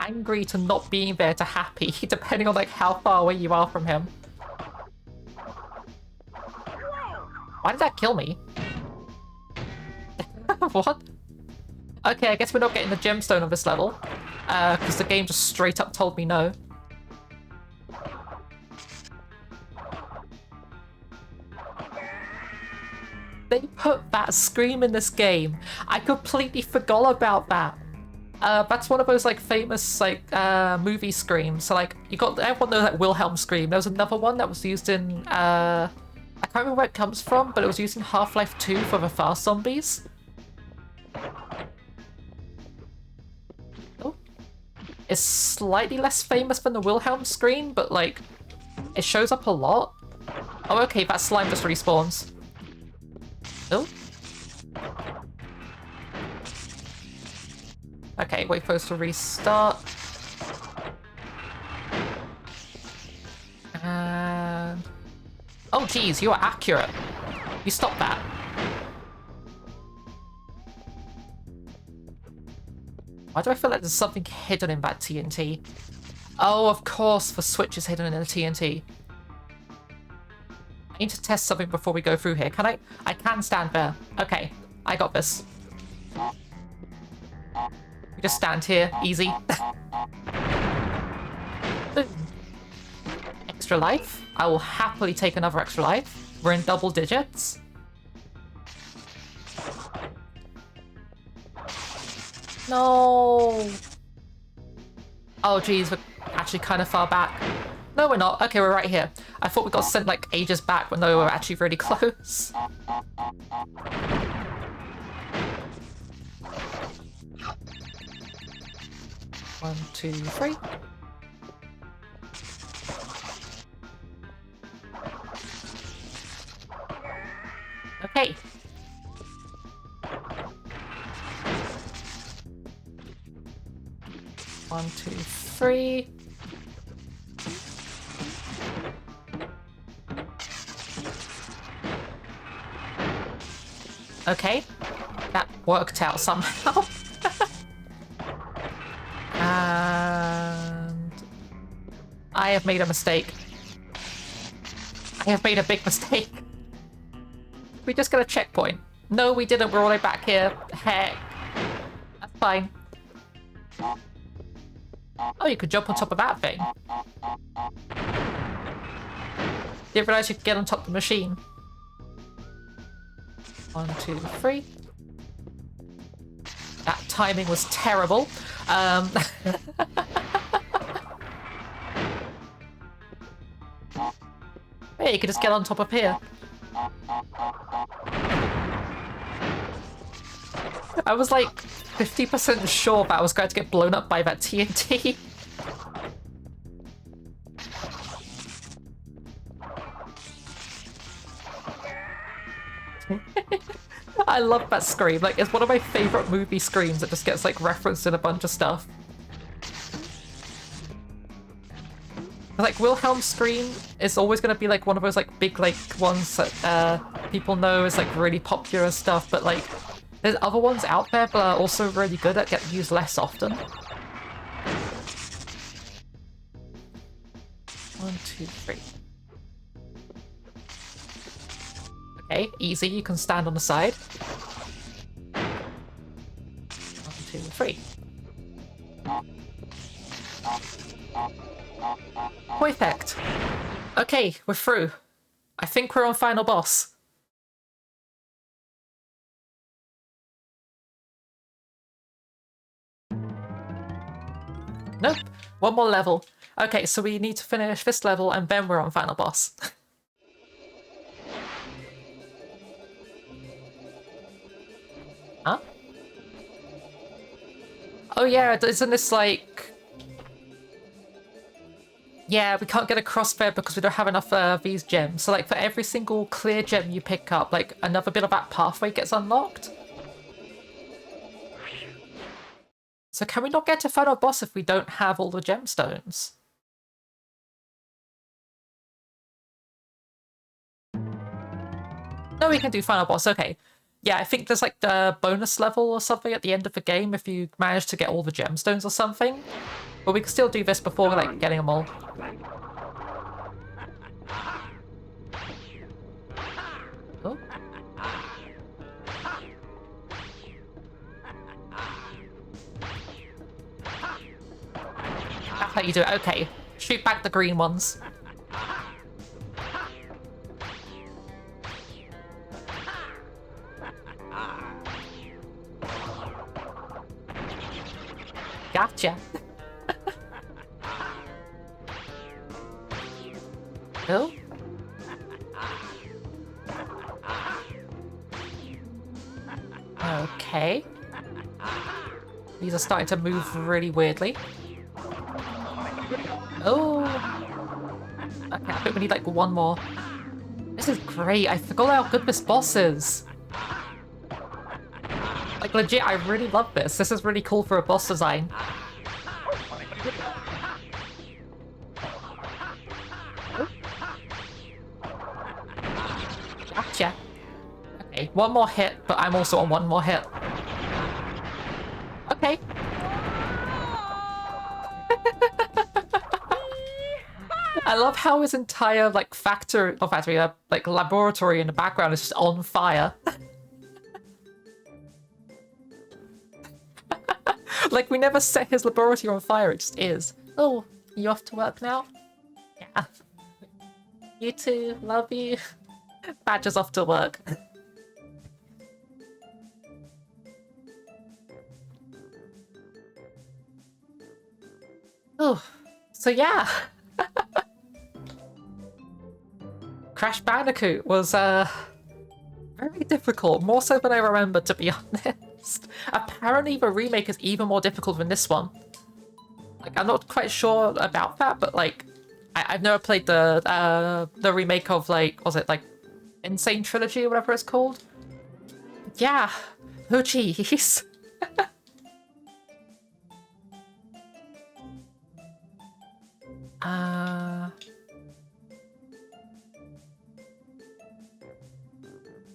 angry to not being there to happy, depending on, like, how far away you are from him. Why did that kill me? What? Okay, I guess we're not getting the gemstone of this level. Because the game just straight up told me no. They put that scream in this game. I completely forgot about that. That's one of those like famous like movie screams. So like you got everyone knows that Wilhelm scream. There was another one that was used in I can't remember where it comes from, but it was used in Half-Life 2 for the fast zombies. Oh. It's slightly less famous than the Wilhelm scream, but like it shows up a lot. Oh, okay, that slime just respawns. Oh. Okay, wait for us to restart. And... oh, geez, you are accurate. You stop that. Why do I feel like there's something hidden in that TNT? Oh, of course, the switch is hidden in the TNT. I need to test something before we go through here. Can I? I can stand there. Okay, I got this. We just stand here, easy. Boom. Extra life. I will happily take another extra life. We're in double digits. No. Oh, geez, we're actually kind of far back. No, we're not. Okay, we're right here. I thought we got sent like ages back, but no, we're actually really close. 1, 2, 3. Okay. One, two, three. Okay, that worked out somehow. And I have made a mistake. I have made a big mistake. We just got a checkpoint. No, we didn't. We're all the way back here. Heck. That's fine. Oh, you could jump on top of that thing. Didn't realize you could get on top of the machine. 1, 2, 3. That timing was terrible. Hey, you could just get on top of here. I was like 50% sure that I was going to get blown up by that TNT. I love that scream. Like, it's one of my favorite movie screams that just gets like referenced in a bunch of stuff. Like, Wilhelm's scream is always going to be like one of those like big like ones that people know is like really popular and stuff, but like there's other ones out there that are also really good that get used less often. 1, 2, 3. Okay, easy, you can stand on the side. 1, 2, 3. Perfect. Okay, we're through. I think we're on final boss. Nope. One more level. Okay, so we need to finish this level and then we're on final boss. Huh? Oh yeah, isn't this like... Yeah, we can't get across there because we don't have enough these gems. So like for every single clear gem you pick up, like another bit of that pathway gets unlocked. So can we not get to final boss if we don't have all the gemstones? No, we can do final boss, okay. Yeah, I think there's like the bonus level or something at the end of the game if you manage to get all the gemstones or something. But we can still do this before like getting them all. Oh. That's how you do it, okay. Shoot back the green ones. Gotcha. Oh? Okay. These are starting to move really weirdly. Oh! Okay, I think we need like one more. This is great. I forgot how good this boss is. Like legit, I really love this. This is really cool for a boss design. Gotcha. Okay, one more hit, but I'm also on one more hit. Okay. I love how his entire like like laboratory in the background is just on fire. Like we never set his laboratory on fire, it just is. Oh, you off to work now? Yeah. You too, love you. Badger's off to work. Oh, so yeah. Crash Bandicoot was very difficult, more so than I remember, to be honest. Apparently the remake is even more difficult than this one. Like, I'm not quite sure about that, but like, I've never played the remake of like, was it like Insane Trilogy or whatever it's called? Yeah. Oh jeez.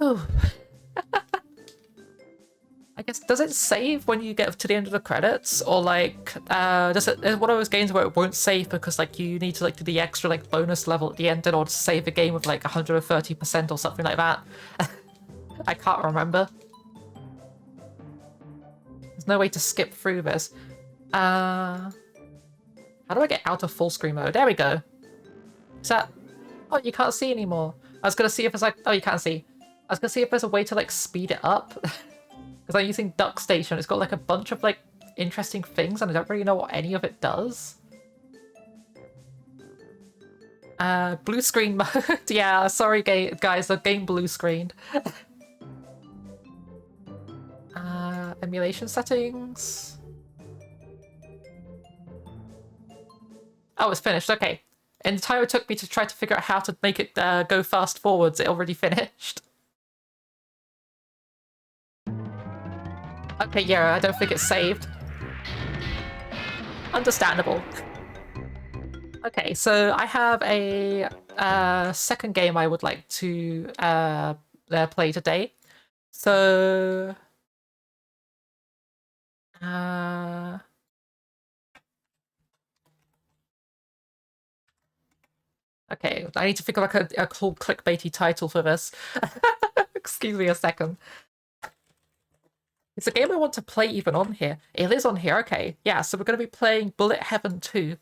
Oh. I guess, does it save when you get to the end of the credits? Or like, does it, one of those games where it won't save because like you need to like do the extra like bonus level at the end in order to save the game with like 130% or something like that? I can't remember. There's no way to skip through this. How do I get out of full screen mode? There we go. Is that... Oh, you can't see anymore. I was gonna see if it's like... Oh, you can't see. I was gonna see if there's a way to like speed it up. Because I'm using Duck Station. It's got like a bunch of like interesting things and I don't really know what any of it does. Blue screen mode. Yeah, sorry guys, the game blue screened. Emulation settings. Oh, it's finished. Okay. In the time it took me to try to figure out how to make it go fast forwards, it already finished. Okay, yeah, I don't think it's saved. Understandable. Okay, so I have a second game I would like to play today. So... okay, I need to think of like a cool clickbaity title for this. Excuse me a second. It's a game I want to play even on here. It is on here, okay. Yeah, so we're going to be playing Bullet Heaven 2.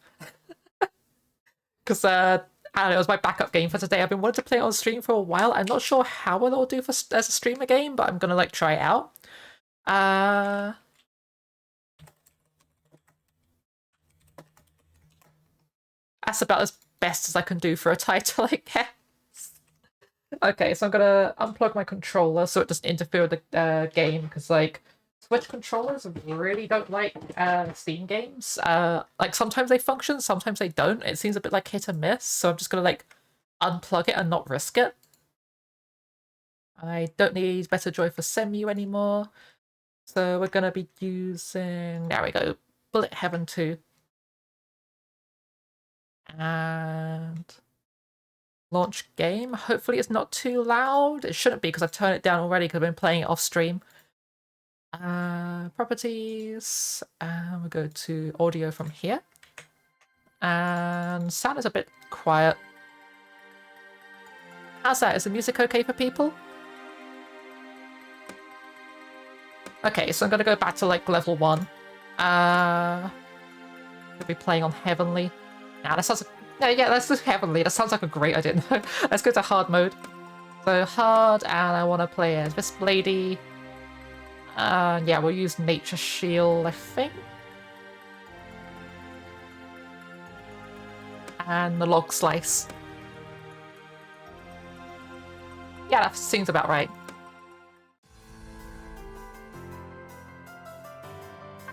Because, I don't know, it was my backup game for today. I've been wanting to play it on stream for a while. I'm not sure how it'll do as a streamer game, but I'm going to, like, try it out. That's about as best as I can do for a title, I guess. Okay, so I'm gonna unplug my controller so it doesn't interfere with the game, because, like, Switch controllers really don't like Steam games. Like, sometimes they function, sometimes they don't. It seems a bit like hit and miss, so I'm just gonna, like, unplug it and not risk it. I don't need Better Joy for Semu anymore, so we're gonna be using... there we go, Bullet Heaven 2. And... launch game. Hopefully it's not too loud. It shouldn't be because I've turned it down already because I've been playing it off stream. Properties. And we'll go to audio from here. And sound is a bit quiet. How's that? Is the music okay for people? Okay, so I'm gonna go back to like level 1. I'll be playing on Heavenly. Nah, that sounds... yeah, let's do Heavenly. That sounds like a great idea. Let's go to hard mode. So hard, and I want to play as this lady. Yeah, we'll use Nature Shield, I think. And the log slice. Yeah, that seems about right.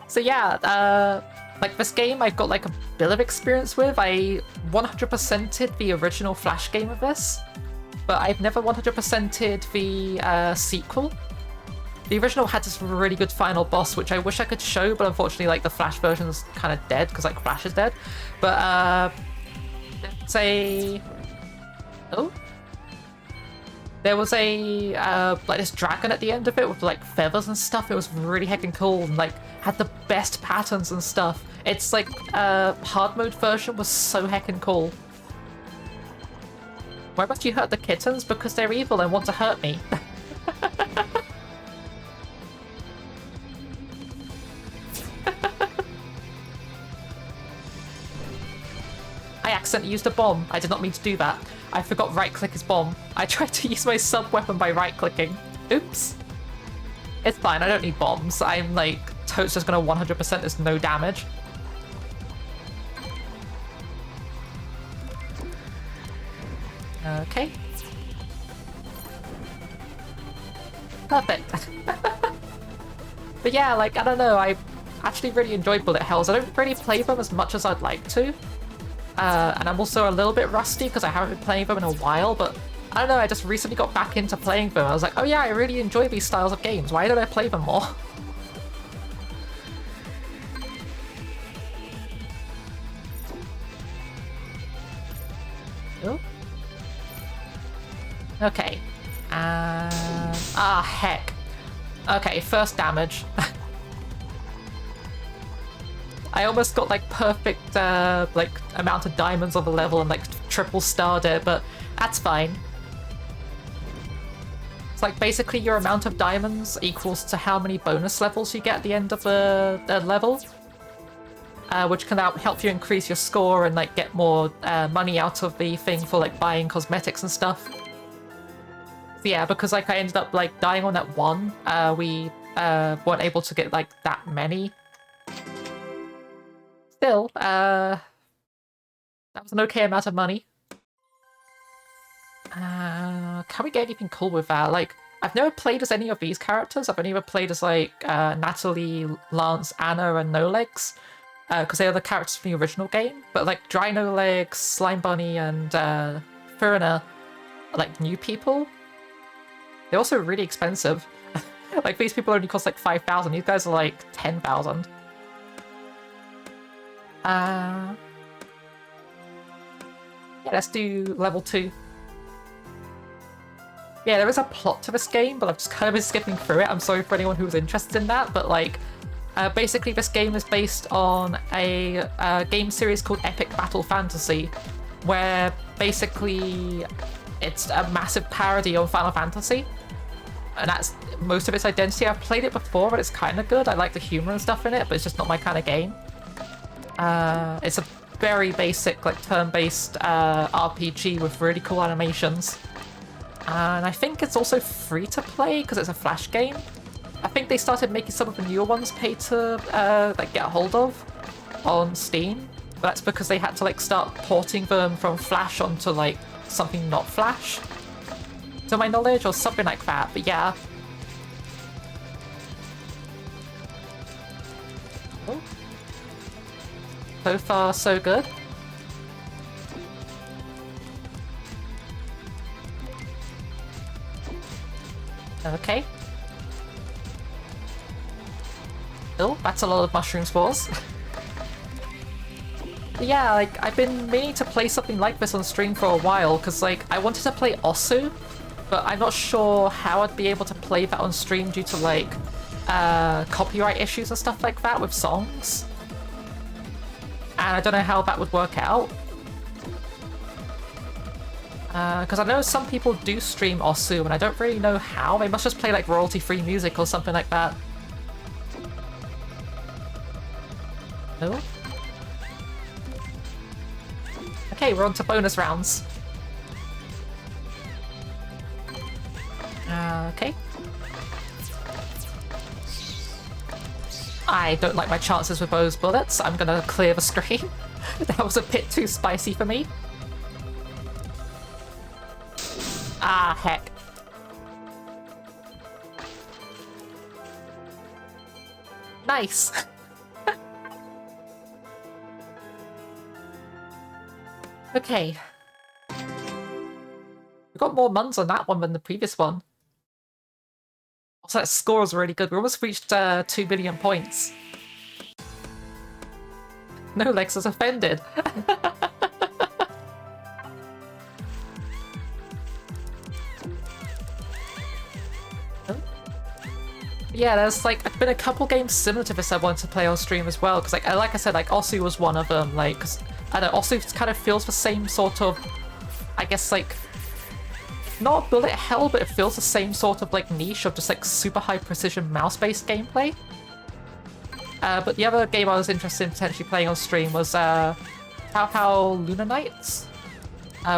So yeah, like this game I've got like a bit of experience with. I 100%ed the original Flash game of this, but I've never 100%ed the sequel. The original had this really good final boss, which I wish I could show, but unfortunately like the Flash version's kind of dead, because like Flash is dead. But it's a... oh? There was a, like this dragon at the end of it with like feathers and stuff. It was really heckin' cool and like had the best patterns and stuff. It's like, hard mode version was so heckin' cool. Why must you hurt the kittens? Because they're evil and want to hurt me. I accidentally used a bomb. I did not mean to do that. I forgot right-click is bomb. I tried to use my sub-weapon by right-clicking. Oops. It's fine, I don't need bombs. I'm like, totes just gonna 100% this no damage. Okay. Perfect. But yeah, like, I don't know, I actually really enjoyed bullet hells. I don't really play them as much as I'd like to. And I'm also a little bit rusty because I haven't been playing them in a while, but I don't know, I just recently got back into playing them. I was like, oh yeah, I really enjoy these styles of games. Why don't I play them more? Oh. Okay. Ah, heck. Okay, first damage. I almost got like perfect like amount of diamonds on the level and like triple starred it, but that's fine. It's like basically your amount of diamonds equals to how many bonus levels you get at the end of the level, which can help you increase your score and like get more money out of the thing for like buying cosmetics and stuff. So yeah, because like I ended up like dying on that one, we weren't able to get like that many. Still, that was an okay amount of money. Can we get anything cool with that? Like, I've never played as any of these characters. I've only ever played as like Natalie, Lance, Anna, and No Legs, because they are the characters from the original game. But like Dry No Legs, Slime Bunny, and Furina are like new people. They're also really expensive. Like these people only cost like 5,000. These guys are like 10,000. Yeah, let's do level 2. Yeah, there is a plot to this game, but I've just kind of been skipping through it. I'm sorry for anyone who was interested in that, but like, basically this game is based on a game series called Epic Battle Fantasy, where basically it's a massive parody on Final Fantasy, and that's most of its identity. I've played it before, but it's kind of good. I like the humor and stuff in it, but it's just not my kind of game. It's a very basic, like, turn-based RPG with really cool animations. And I think it's also free to play because it's a Flash game. I think they started making some of the newer ones pay to like get a hold of on Steam. But that's because they had to like start porting them from Flash onto like something not Flash, to my knowledge, or something like that. But yeah. Oh. So far, so good. Okay. Oh, that's a lot of mushroom spores. Yeah, like, I've been meaning to play something like this on stream for a while, because, like, I wanted to play Osu, but I'm not sure how I'd be able to play that on stream due to, like, copyright issues and stuff like that with songs. And I don't know how that would work out. Because I know some people do stream Osu, and I don't really know how. They must just play, like, royalty-free music or something like that. No? Okay, we're on to bonus rounds. Okay. I don't like my chances with those bullets. I'm gonna clear the screen. That was a bit too spicy for me. Ah, heck. Nice. Okay. We got more muns on that one than the previous one. Also, that score is really good. We almost reached 2 billion points. No Lex is offended. Yeah, there's like been a couple games similar to this I wanted to play on stream as well, because like I said, like Osu was one of them. Like, 'cause I don't know, Osu kind of feels the same sort of, I guess, like, not bullet hell, but it feels the same sort of like niche of just like super high precision mouse-based gameplay. But the other game I was interested in potentially playing on stream was How Lunar Nights,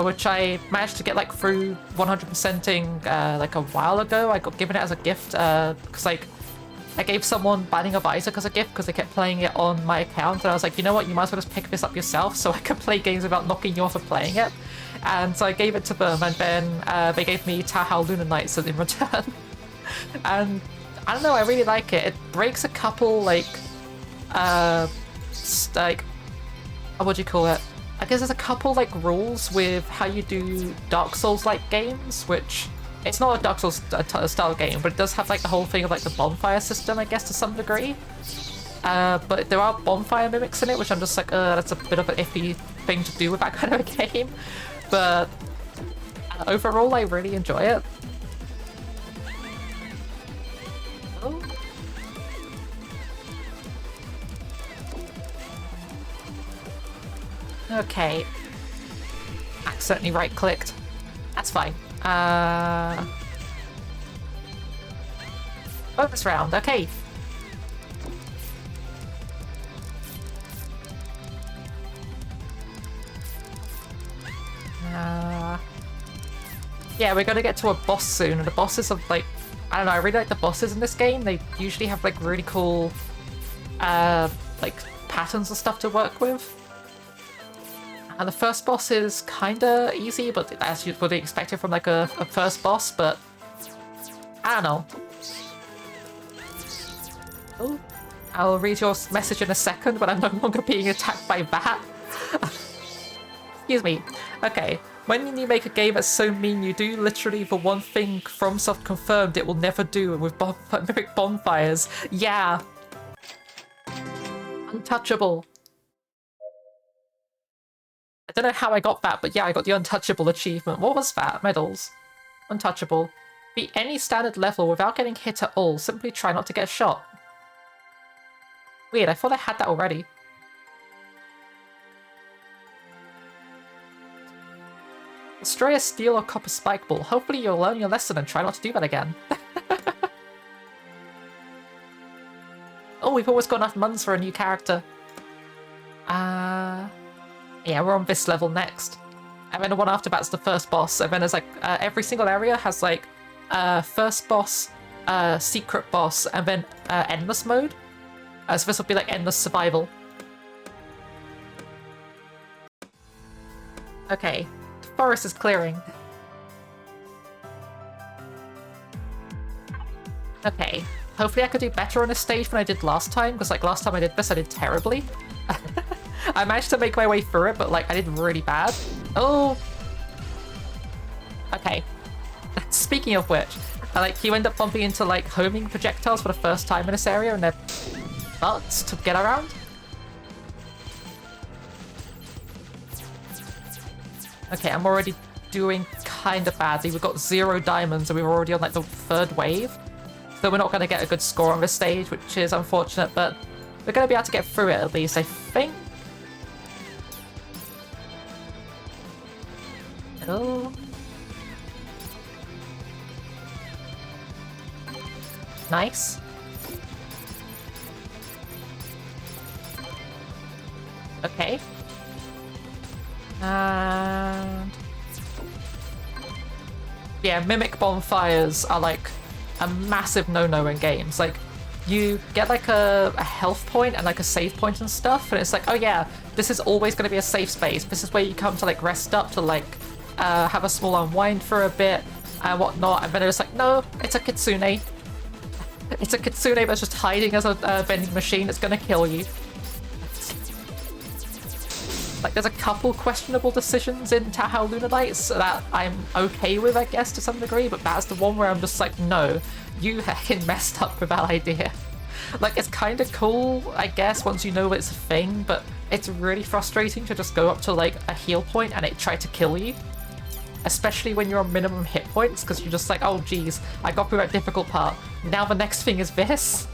which I managed to get like through 100%ing like a while ago. I got given it as a gift because like I gave someone Binding of Isaac as a gift because they kept playing it on my account, and I was like, you know what, you might as well just pick this up yourself so I can play games without knocking you off of playing it. And so I gave it to them, and then they gave me Tahoe Lunar Nights in return. And I don't know, I really like it. It breaks a couple like what do you call it? I guess there's a couple like rules with how you do Dark Souls-like games, which it's not a Dark Souls style game, but it does have like the whole thing of like the bonfire system, I guess, to some degree. But there are bonfire mimics in it, which I'm just like, that's a bit of an iffy thing to do with that kind of a game. But overall, I really enjoy it. Oh. Okay. Accidentally right-clicked. That's fine. Bonus round, okay. Yeah, we're gonna get to a boss soon, and the bosses are like, I don't know, I really like the bosses in this game. They usually have like really cool like patterns and stuff to work with. And the first boss is kinda easy, but as you would expect it from like a first boss, but I don't know. Oh, I'll read your message in a second when I'm no longer being attacked by that. Excuse me. Okay. When you make a game that's so mean, you do literally the one thing FromSoft confirmed it will never do with mimic bonfires. Yeah. Untouchable. I don't know how I got that, but yeah, I got the untouchable achievement. What was that? Medals. Untouchable. Beat any standard level without getting hit at all. Simply try not to get shot. Weird, I thought I had that already. Destroy a steel or copper spike ball. Hopefully you'll learn your lesson and try not to do that again. Oh, we've always got enough muns for a new character. Yeah, we're on this level next. And then the one after that's the first boss. And then there's like, every single area has like, first boss, secret boss, and then endless mode. So this will be like endless survival. Okay, the forest is clearing. Okay, hopefully I could do better on this stage than I did last time, because like last time I did this, I did terribly. I managed to make my way through it, but like I did really bad. Oh! Okay. Speaking of which, like you end up bumping into like homing projectiles for the first time in this area, and they're butts to get around. Okay, I'm already doing kind of badly. We've got 0 diamonds, and we're already on like the 3rd wave. So we're not going to get a good score on this stage, which is unfortunate, but we're going to be able to get through it at least, I think. Oh. Nice. Okay. And... yeah, mimic bonfires are like a massive no-no in games. Like, you get like a health point and like a save point and stuff, and it's like, oh yeah, this is always going to be a safe space. This is where you come to like rest up, to like have a small unwind for a bit and whatnot, and then it's like, no, it's a kitsune. It's a kitsune that's just hiding as a vending machine. It's going to kill you. Like, there's a couple questionable decisions in Tahoe Lunar Nights that I'm okay with, I guess, to some degree, but that's the one where I'm just like, no, you heckin' messed up with that idea. Like, it's kind of cool, I guess, once you know it's a thing, but it's really frustrating to just go up to, like, a heal point and it try to kill you. Especially when you're on minimum hit points, because you're just like, oh, geez, I got through that difficult part. Now the next thing is this?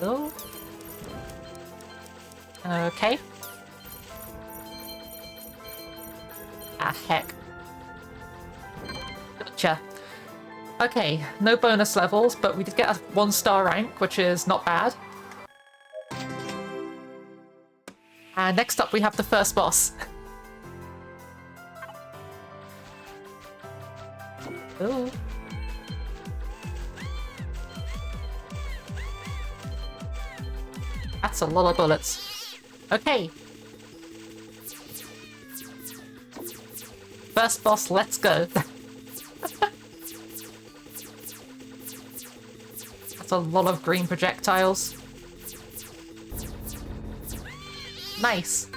Oh. Okay. Ah, heck. Gotcha. Okay, no bonus levels, but we did get a 1-star rank, which is not bad. And next up we have the first boss. Ooh. That's a lot of bullets. Okay. First boss, let's go. That's a lot of green projectiles. Nice.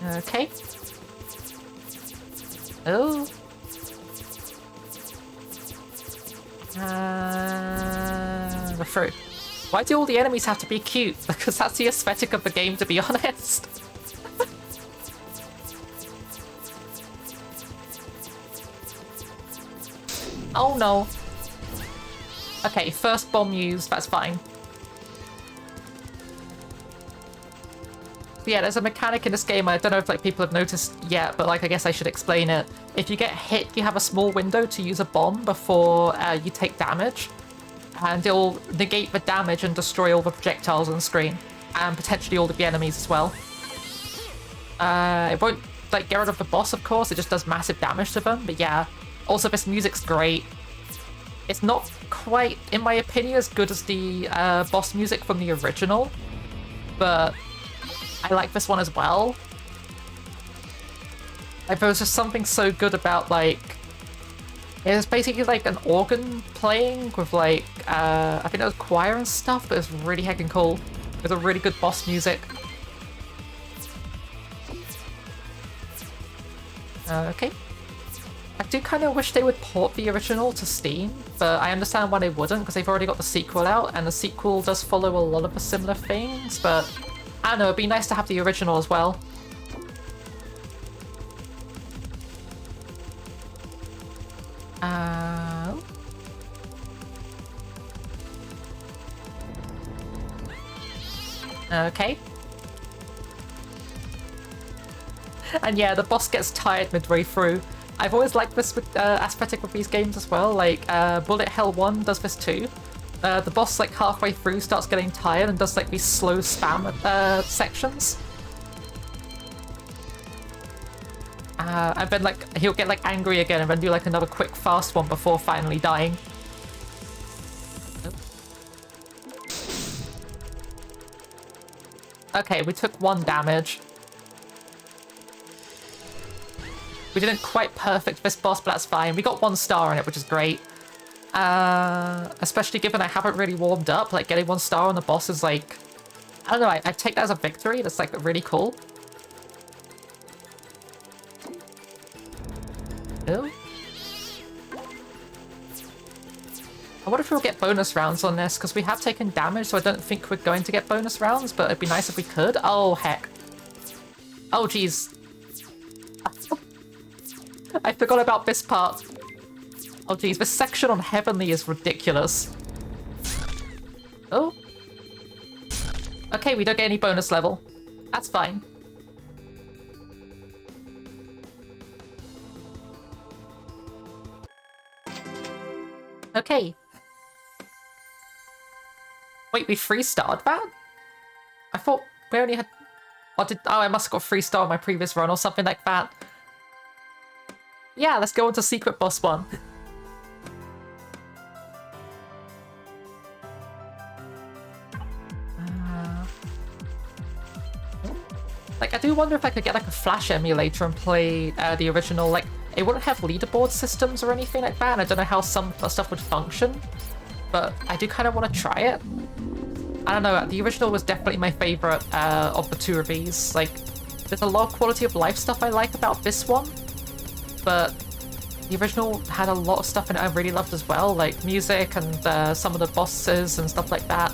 Okay. Oh. We're through. Why do all the enemies have to be cute? Because that's the aesthetic of the game, to be honest. Oh no. Okay, first bomb used, that's fine. But yeah, there's a mechanic in this game, I don't know if like people have noticed yet, but like I guess I should explain it. If you get hit, you have a small window to use a bomb before you take damage. And it'll negate the damage and destroy all the projectiles on the screen. And potentially all of the enemies as well. It won't like get rid of the boss, of course, it just does massive damage to them, but yeah. Also, this music's great. It's not quite, in my opinion, as good as the boss music from the original, but I like this one as well. Like, there was just something so good about, like, it was basically like an organ playing with, like, I think it was choir and stuff, but it was really heckin' cool. It was a really good boss music. Okay. I do kind of wish they would port the original to Steam, but I understand why they wouldn't, because they've already got the sequel out, and the sequel does follow a lot of the similar things, but I don't know, it'd be nice to have the original as well. Okay. And yeah, the boss gets tired midway through. I've always liked this with, aesthetic of these games as well, like Bullet Hell 1 does this too. The boss like halfway through starts getting tired and does like these slow spam sections. And then like he'll get like angry again and then do like another quick fast one before finally dying. Okay, we took 1 damage. We didn't quite perfect this boss, but that's fine. We got 1 star on it, which is great. Especially given I haven't really warmed up, like getting 1 star on the boss is like, I don't know, I take that as a victory. That's like really cool. Ew. I wonder if we'll get bonus rounds on this, because we have taken damage, so I don't think we're going to get bonus rounds, but it'd be nice if we could. Oh, heck. Oh, geez. I forgot about this part. Oh, geez, this section on Heavenly is ridiculous. Oh. Okay, we don't get any bonus level. That's fine. Okay. Wait, we 3-starred that? I thought we only had... Oh, I must have got 3-star on my previous run or something like that. Yeah, let's go on to Secret Boss 1. Like, I do wonder if I could get like a Flash emulator and play the original. Like, it wouldn't have leaderboard systems or anything like that, and I don't know how some stuff would function, but I do kind of want to try it. I don't know, the original was definitely my favorite of the 2 of these. Like, there's a lot of quality of life stuff I like about this one, but the original had a lot of stuff in it I really loved as well, like music and some of the bosses and stuff like that.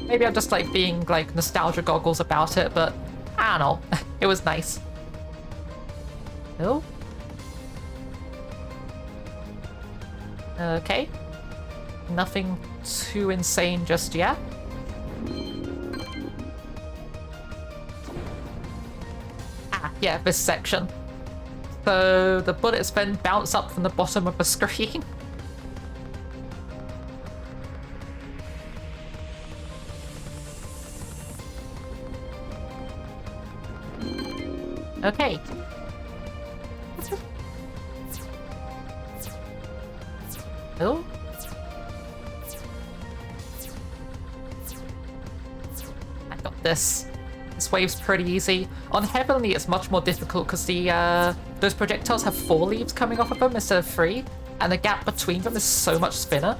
Maybe I'm just like being like nostalgia goggles about it, but I don't know. It was nice. Oh. Okay. Nothing too insane just yet. Yeah, this section. So the bullets then bounce up from the bottom of the screen. Okay. Oh. I got this. This wave's pretty easy. On Heavenly, it's much more difficult because the those projectiles have 4 leaves coming off of them instead of 3, and the gap between them is so much thinner.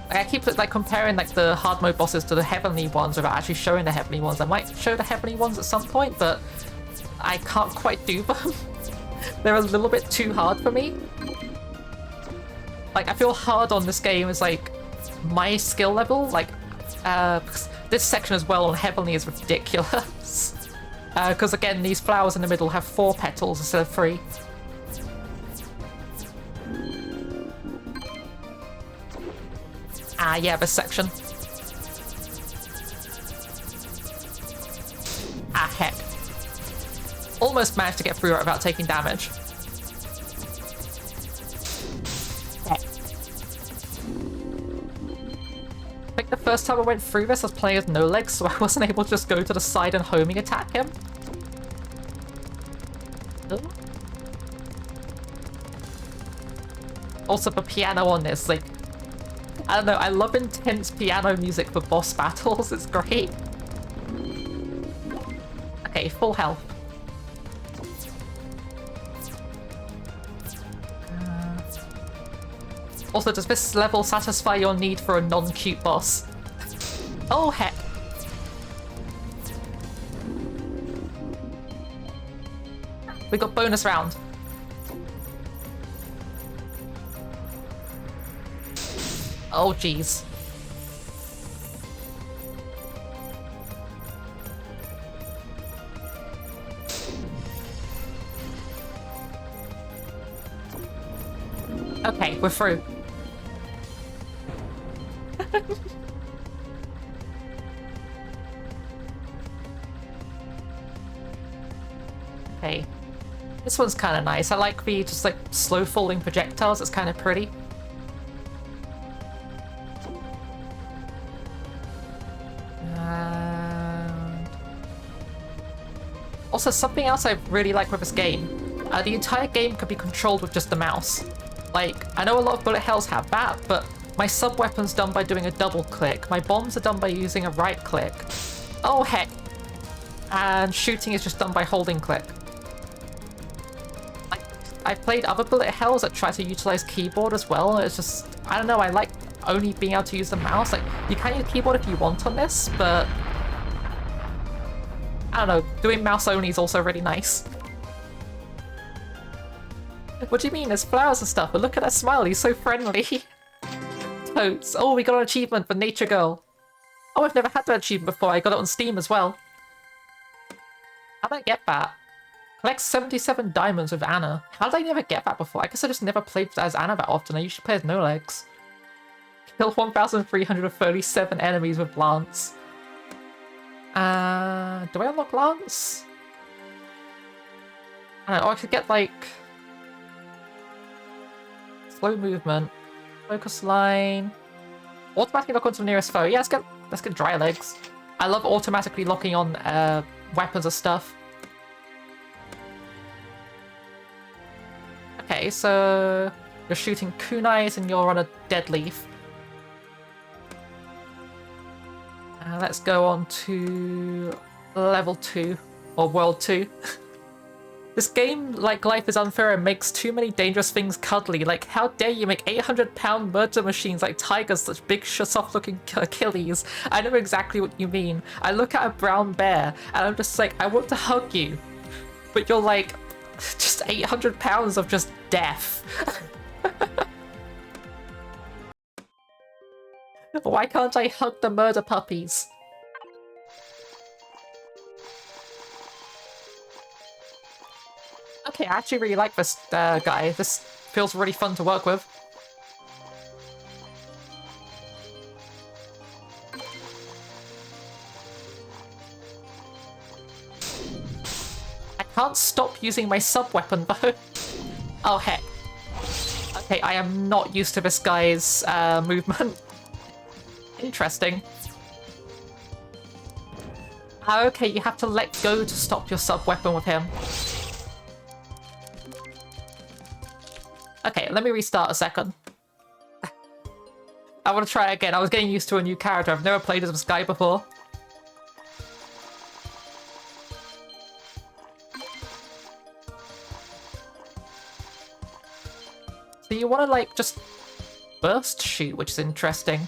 Like, I keep like comparing like the hard mode bosses to the Heavenly ones without actually showing the Heavenly ones. I might show the Heavenly ones at some point, but I can't quite do them. They're a little bit too hard for me. Like, I feel hard on this game is like my skill level, like this section as well on Heavenly is ridiculous. Because again, these flowers in the middle have 4 petals instead of 3. Ah, yeah, this section. Ah, heck. Almost managed to get through it without taking damage. Heck. I think the first time I went through this, I was playing as no legs, so I wasn't able to just go to the side and homing attack him. Oh. Also, the piano on this, like, I don't know, I love intense piano music for boss battles, it's great. Okay, full health. Also, does this level satisfy your need for a non-cute boss? Oh, heck. We got bonus round. Oh, jeez. Okay, we're through. Okay. This one's kind of nice. I like the just like slow falling projectiles. It's kind of pretty. And also, something else I really like with this game. The entire game could be controlled with just the mouse. Like, I know a lot of bullet hells have that, but my sub-weapon's done by doing a double click. My bombs are done by using a right click. Oh, heck. And shooting is just done by holding click. I played other bullet hells that try to utilize keyboard as well. It's just, I don't know, I like only being able to use the mouse. Like, you can use keyboard if you want on this, but I don't know, doing mouse only is also really nice. What do you mean? There's flowers and stuff, but look at that smile, he's so friendly. Totes. Oh, we got an achievement for Nature Girl. Oh, I've never had that achievement before. I got it on Steam as well. How did I get that? Collect 77 diamonds with Anna. How did I never get that before? I guess I just never played as Anna that often. I usually play as No Legs. Kill 1,337 enemies with Lance. Do I unlock Lance? I don't know. I could get like slow movement, focus line, automatically lock onto the nearest foe. Yeah, let's get dry legs. I love automatically locking on weapons and stuff. Okay, so you're shooting kunais and you're on a dead leaf. Let's go on to level 2 or world 2. This game, like life is unfair and makes too many dangerous things cuddly. Like, how dare you make 800-pound murder machines like tigers such big, soft-looking Achilles? I know exactly what you mean. I look at a brown bear and I'm just like, I want to hug you. But you're like, just 800 pounds of just death. Why can't I hug the murder puppies? Okay, I actually really like this guy. This feels really fun to work with. I can't stop using my sub-weapon though. Oh heck. Okay, I am not used to this guy's movement. Interesting. Okay, you have to let go to stop your sub-weapon with him. Okay, let me restart a second. I want to try again. I was getting used to a new character. I've never played as this guy before. So you want to, like, just burst shoot, which is interesting.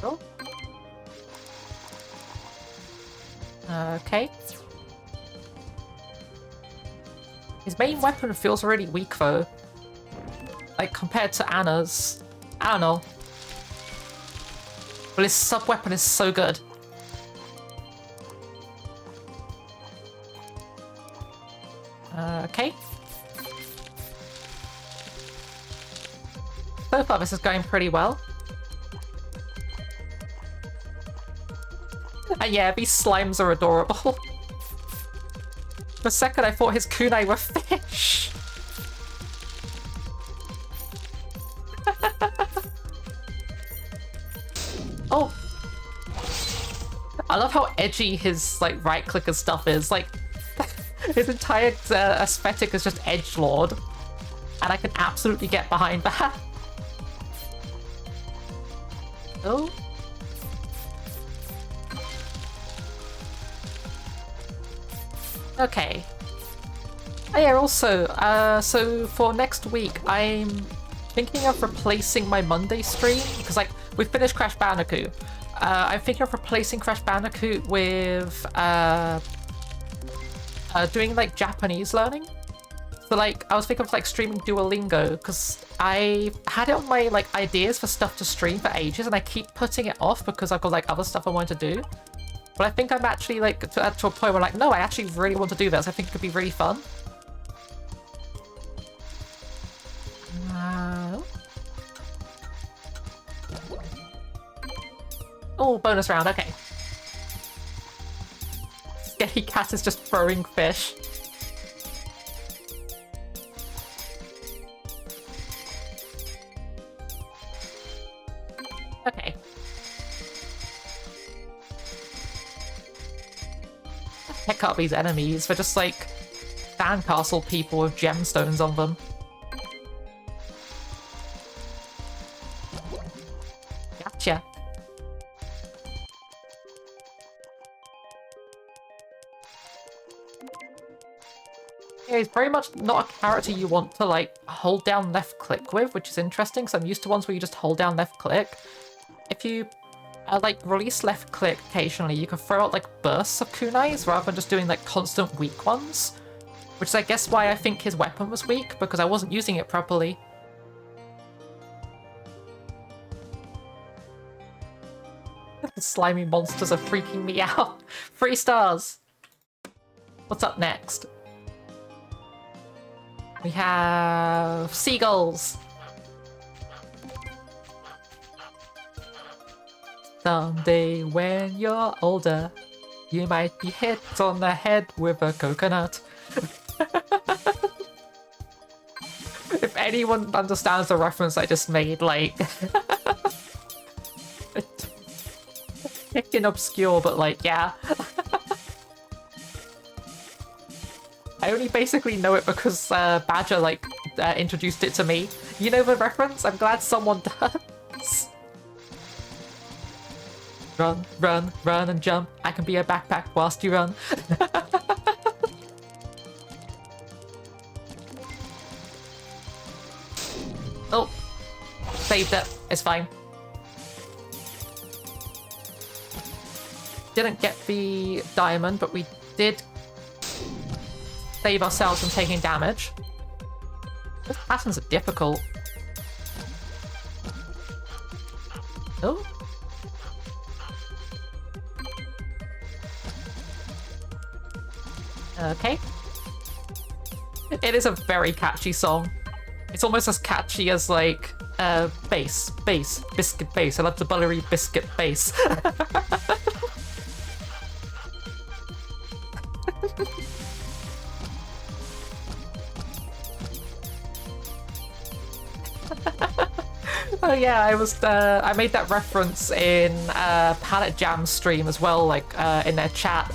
Oh. Okay. His main weapon feels really weak though. Like compared to Anna's. I don't know. But his sub-weapon is so good. Okay. So far this is going pretty well. And yeah, these slimes are adorable. For a second I thought his kunai were fish. Oh. I love how edgy his like right click and stuff is. Like his entire aesthetic is just edgelord, and I can absolutely get behind that. Oh. Okay. Oh yeah, also, so for next week, I'm thinking of replacing my Monday stream, because like, we finished Crash Bandicoot. I'm thinking of replacing Crash Bandicoot with, doing like Japanese learning. So like, I was thinking of like streaming Duolingo, because I had it on my like ideas for stuff to stream for ages, and I keep putting it off because I've got like other stuff I want to do. But I think I'm actually like to a point where like, no, I actually really want to do this. I think it could be really fun. Oh, bonus round, okay. Scary Cat is just throwing fish. Okay. Heck up these enemies, they're just like sandcastle people with gemstones on them. Gotcha. Yeah, he's very much not a character you want to like hold down left click with, which is interesting because I'm used to ones where you just hold down left click. If you like release left click occasionally, you can throw out like bursts of kunais rather than just doing like constant weak ones, which is I guess why I think his weapon was weak, because I wasn't using it properly. The slimy monsters are freaking me out. 3 stars. What's up next? We have seagulls. Someday when you're older, you might be hit on the head with a coconut. If anyone understands the reference I just made, like... Freaking obscure, but like, yeah. I only basically know it because Badger, like, introduced it to me. You know the reference? I'm glad someone does. Run, run, run and jump. I can be a backpack whilst you run. Oh. Saved it. It's fine. Didn't get the diamond, but we did save ourselves from taking damage. Those patterns are difficult. Oh. Okay. It is a very catchy song. It's almost as catchy as like bass, biscuit bass. I love the buttery biscuit bass. Oh yeah, I made that reference in Palette Jam stream as well, like in their chat.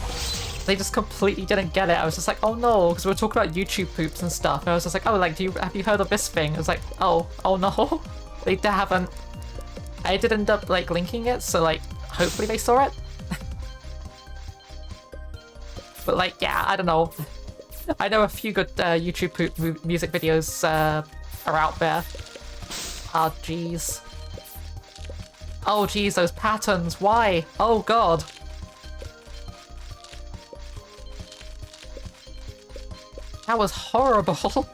They just completely didn't get it. I was just like, oh no, because we were talking about YouTube poops and stuff. And I was just like, oh, like, have you heard of this thing? I was like, oh no, they haven't. I did end up like linking it, so like, hopefully they saw it. But like, yeah, I don't know. I know a few good YouTube poop music videos are out there. Oh jeez. Oh jeez, those patterns. Why? Oh god. That was horrible.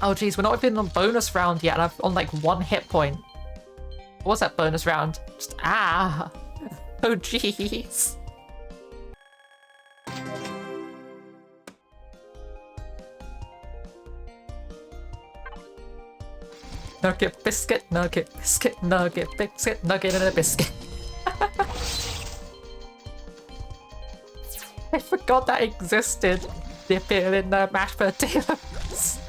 Oh geez, we're not even on bonus round yet, and I'm on like 1 hit point. What was that bonus round? Just ah. Oh jeez. Nugget, biscuit, nugget, biscuit, nugget, biscuit, nugget, and a biscuit. I forgot that existed. Dip it in the mashed potatoes.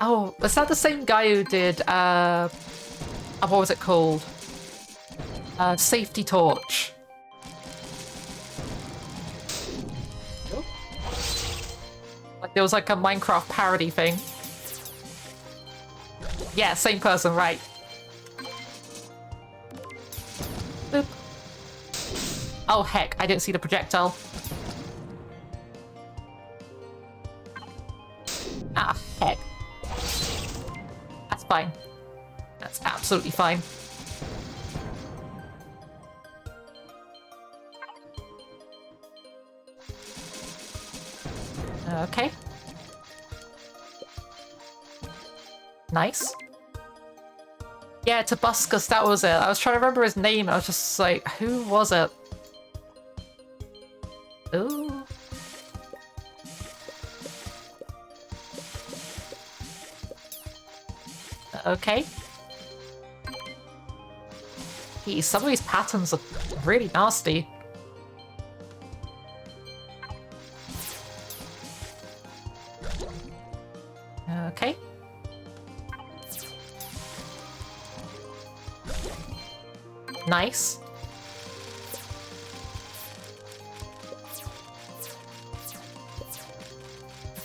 Oh, is that the same guy who did, what was it called? Safety Torch. Like, there was like a Minecraft parody thing. Yeah, same person, right. Boop. Oh heck, I didn't see the projectile. Ah, heck. That's fine. That's absolutely fine. Okay. Nice. Yeah, Tobuscus, that was it. I was trying to remember his name. I was just like, who was it? Ooh. Okay. Geez, some of these patterns are really nasty. Okay. Nice.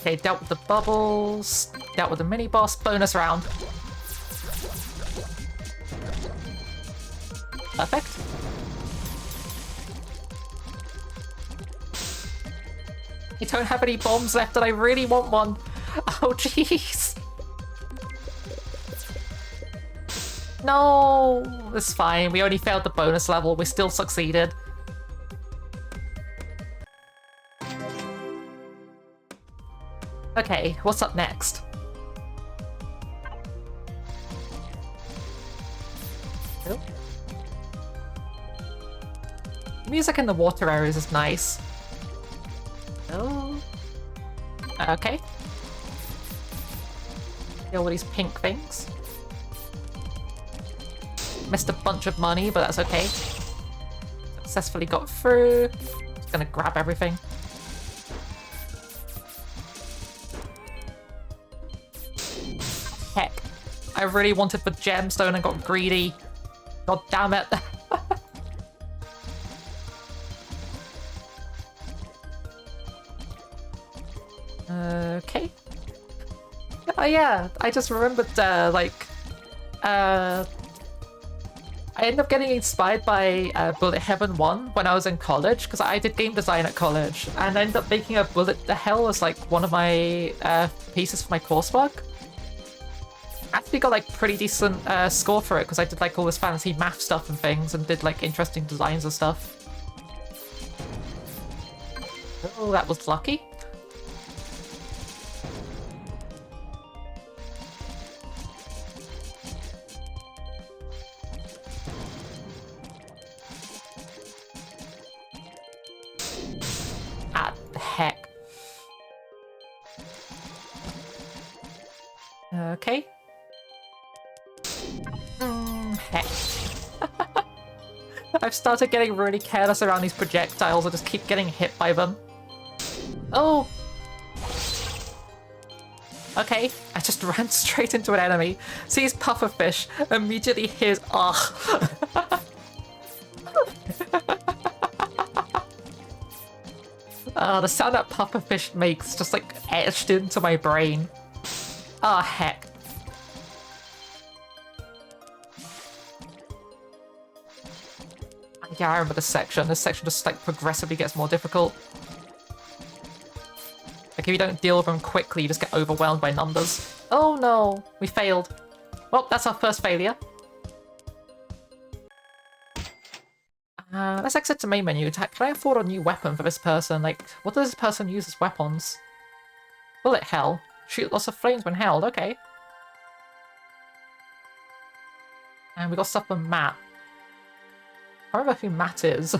Okay, dealt with the bubbles, dealt with the mini-boss, bonus round. Perfect. I don't have any bombs left and I really want one. Oh, jeez. No, it's fine. We only failed the bonus level. We still succeeded. Okay, what's up next? Oh. Music in the water areas is nice. Oh. Okay. Deal with these pink things. Missed a bunch of money, but that's okay. Successfully got through. Just gonna grab everything. Heck. I really wanted the gemstone and got greedy. God damn it. Okay. Oh yeah, I just remembered, I ended up getting inspired by Bullet Heaven 1 when I was in college, because I did game design at college, and I ended up making a bullet hell as like one of my pieces for my coursework. I actually got like pretty decent score for it, because I did like all this fancy math stuff and things, and did like interesting designs and stuff. Oh, that was lucky. Heck. Okay. Heck. I've started getting really careless around these projectiles. I just keep getting hit by them. Oh! Okay, I just ran straight into an enemy. Sees pufferfish, immediately hears ugh. The sound that pufferfish makes just like etched into my brain. Oh, heck. Yeah, I remember this section. This section just like progressively gets more difficult. Like if you don't deal with them quickly, you just get overwhelmed by numbers. Oh no, we failed. Well, that's our first failure. Let's exit to main menu. Can I afford a new weapon for this person? Like, what does this person use as weapons? Bullet hell. Shoot lots of flames when held. Okay. And we got stuff from Matt. I don't remember who Matt is.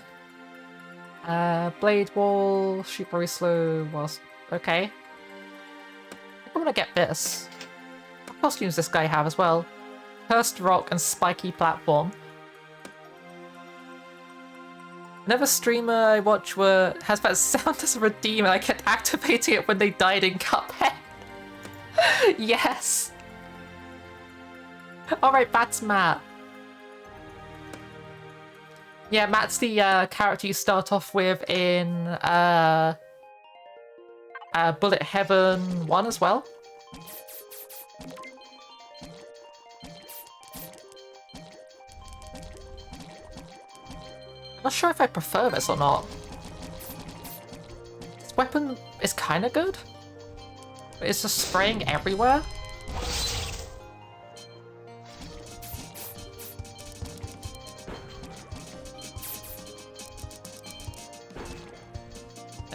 Blade wall. Shoot very slow whilst... Okay. I think I'm gonna get this. What costumes does this guy have as well? Cursed rock and spiky platform. Another streamer I watch has that sound as a redeemer. I kept activating it when they died in Cuphead. Yes! Alright, that's Matt. Yeah, Matt's the character you start off with in Bullet Heaven 1 as well. Not sure if I prefer this or not. This weapon is kind of good, but it's just spraying everywhere.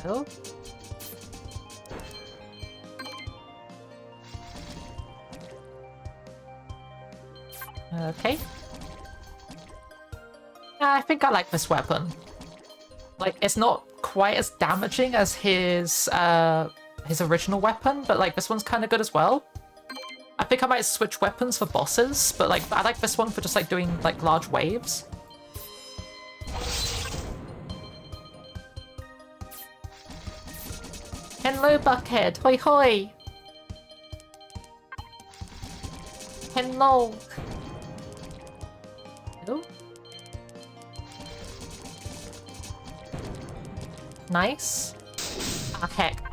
Oh. Okay. I think I like this weapon. Like, it's not quite as damaging as his original weapon, but like this one's kind of good as well. I think I might switch weapons for bosses, but like I like this one for just like doing like large waves. Hello, Buckhead. Hoi hoi. Hello. Hello. Nice. Ah, heck.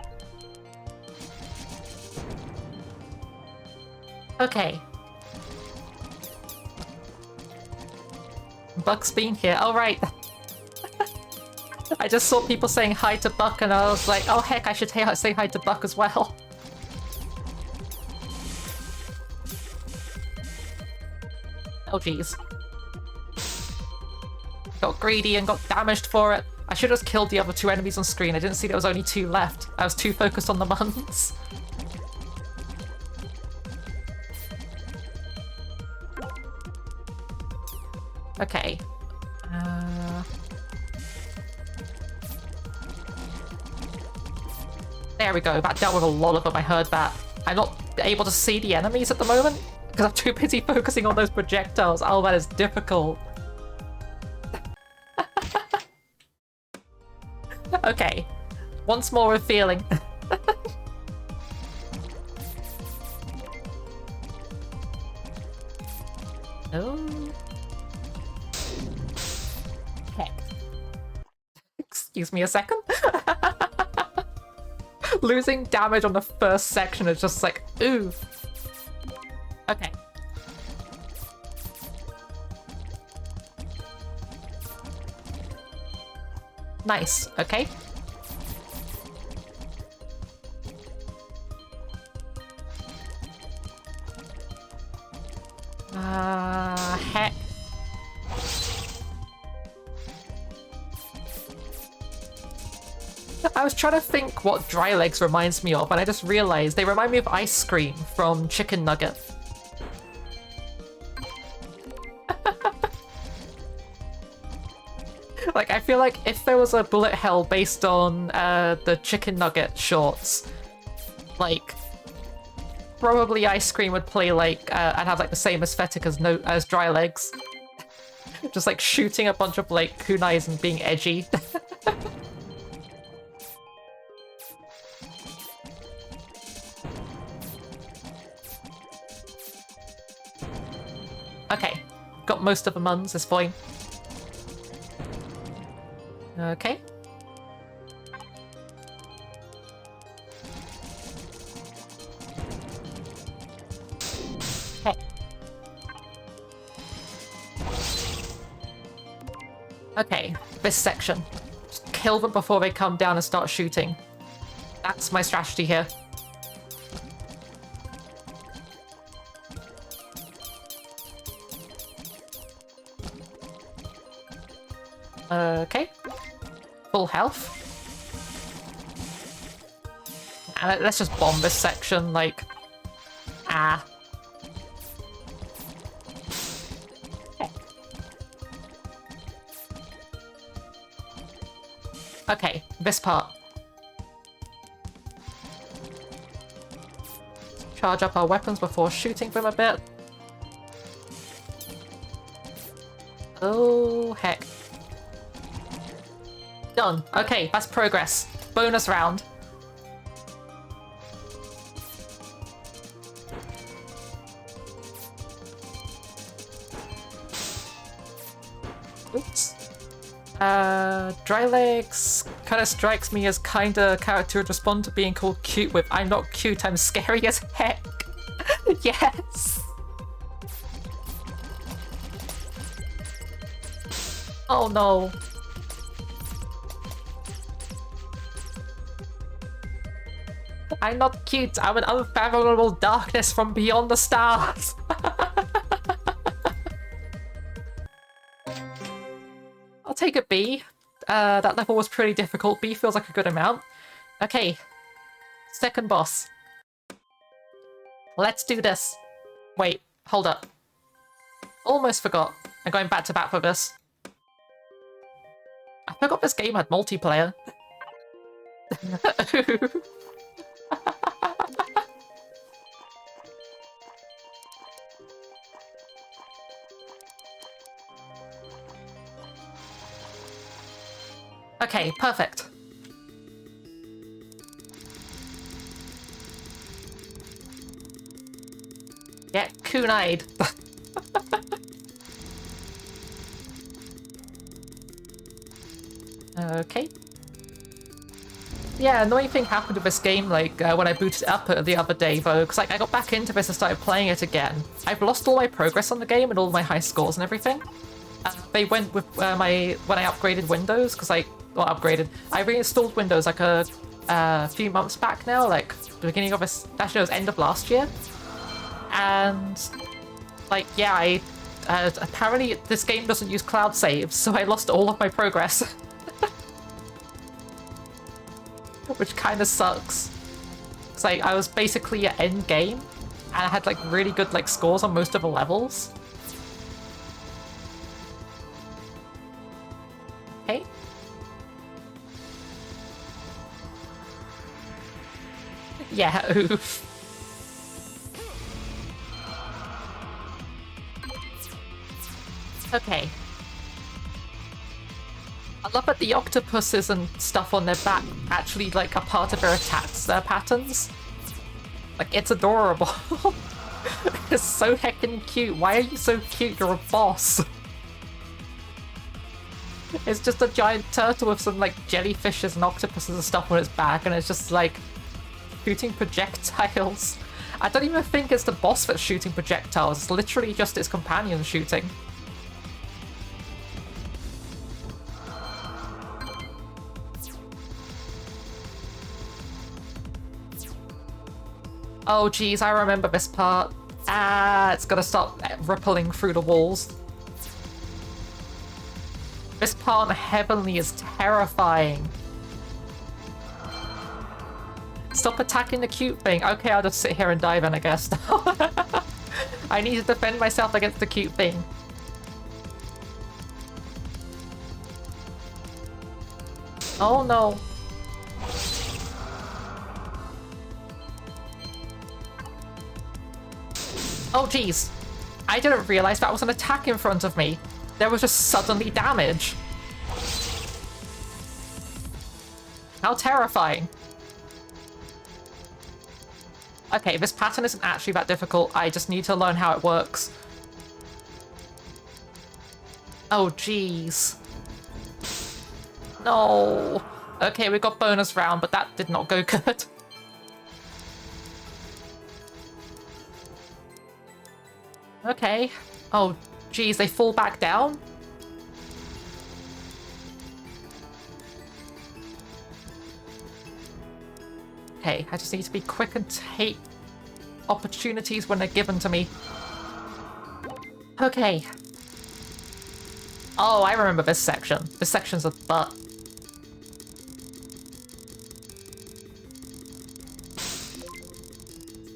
Okay. Buck's been here. All right. I just saw people saying hi to Buck and I was like, oh heck, I should say hi to Buck as well. Oh jeez. Got greedy and got damaged for it. I should have killed the other two enemies on screen. I didn't see there was only two left. I was too focused on the buns. Okay. There we go. That dealt with a lot of them. I heard that. I'm not able to see the enemies at the moment because I'm too busy focusing on those projectiles. Oh, that is difficult. Okay. Once more with feeling. Oh. Heck. Excuse me a second. Losing damage on the first section is just like, ooh. Okay. Nice, okay. Heck. I was trying to think what dry legs reminds me of, and I just realized they remind me of ice cream from Chicken Nugget. Like, I feel like if there was a bullet hell based on the Chicken Nugget shorts, like, probably ice cream would play like, and have like the same aesthetic as dry legs. Just like shooting a bunch of like kunais and being edgy. Okay, got most of the muns, it's fine. Okay. Hey. Okay, this section. Just kill them before they come down and start shooting. That's my strategy here. Okay. Full health. And let's just bomb this section, like... Ah. Okay, this part. Charge up our weapons before shooting them a bit. Oh, heck. Done. Okay, that's progress. Bonus round. Oops. Dry Legs kind of strikes me as kind of character would respond to being called cute with "I'm not cute, I'm scary as heck." Yes! Oh no. I'm not cute, I'm an unfathomable darkness from beyond the stars. I'll take a B. That level was pretty difficult. B feels like a good amount. Okay. Second boss. Let's do this. Wait, hold up. Almost forgot. I'm going back to back for this. I forgot this game had multiplayer. Okay, perfect. Yeah, kunai'd. Okay. Yeah, annoying thing happened with this game, like, when I booted it up the other day, though, because, like, I got back into this and started playing it again. I've lost all my progress on the game and all my high scores and everything. They went with when I upgraded Windows, because I reinstalled Windows, like, a few months back now, like, the beginning of this, actually, it was end of last year. And, like, yeah, apparently this game doesn't use cloud saves, so I lost all of my progress. Which kind of sucks. It's like, I was basically at end game, and I had, like, really good, like, scores on most of the levels. Okay. Yeah, oof. Okay. I love that the octopuses and stuff on their back actually, like, are part of their attacks patterns. Like, it's adorable. It's so heckin' cute. Why are you so cute? You're a boss. It's just a giant turtle with some, like, jellyfishes and octopuses and stuff on its back, and it's just, like, shooting projectiles. I don't even think it's the boss that's shooting projectiles. It's literally just its companion shooting. Oh geez, I remember this part. Ah, it's gonna start rippling through the walls. This part on Heavenly is terrifying. Stop attacking the cute thing. Okay, I'll just sit here and die then, I guess. I need to defend myself against the cute thing. Oh no. Oh geez, I didn't realize that was an attack in front of me. There was just suddenly damage. How terrifying. Okay, this pattern isn't actually that difficult. I just need to learn how it works. Oh geez. No. Okay, we got bonus round, but that did not go good. Okay. Oh, geez, they fall back down? Okay, I just need to be quick and take opportunities when they're given to me. Okay. Oh, I remember this section. This section's a butt.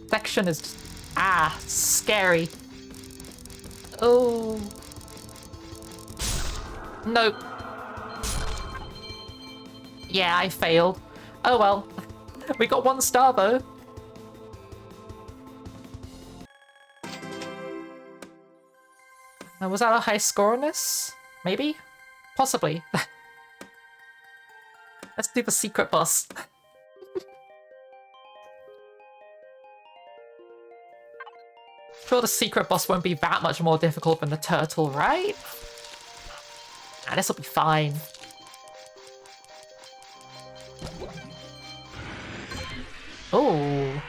Section is... ah, scary. Oh. Nope. Yeah, I failed. Oh well. We got 1 star though. Was that a high score on this? Maybe? Possibly. Let's do the secret boss. Sure, the secret boss won't be that much more difficult than the turtle, right? Ah, this'll be fine. Oh.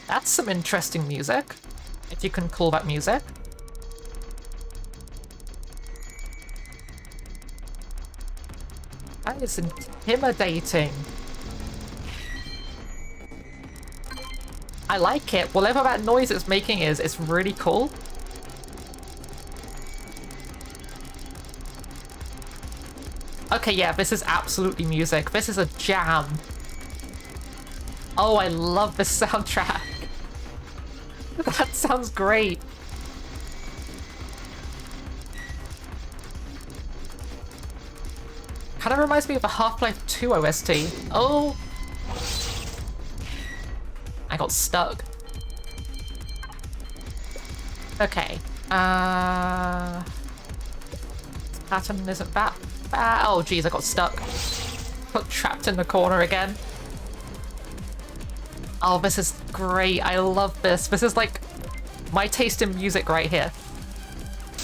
That's some interesting music, if you can call that music. That is intimidating. I like it. Whatever that noise it's making is, it's really cool. Okay, yeah, this is absolutely music. This is a jam. Oh, I love this soundtrack. That sounds great. Kind of reminds me of the Half-Life 2 OST. Oh! I got stuck. Okay. Pattern isn't that bad. Oh, geez, I got stuck. Got trapped in the corner again. Oh, this is great. I love this. This is like my taste in music right here.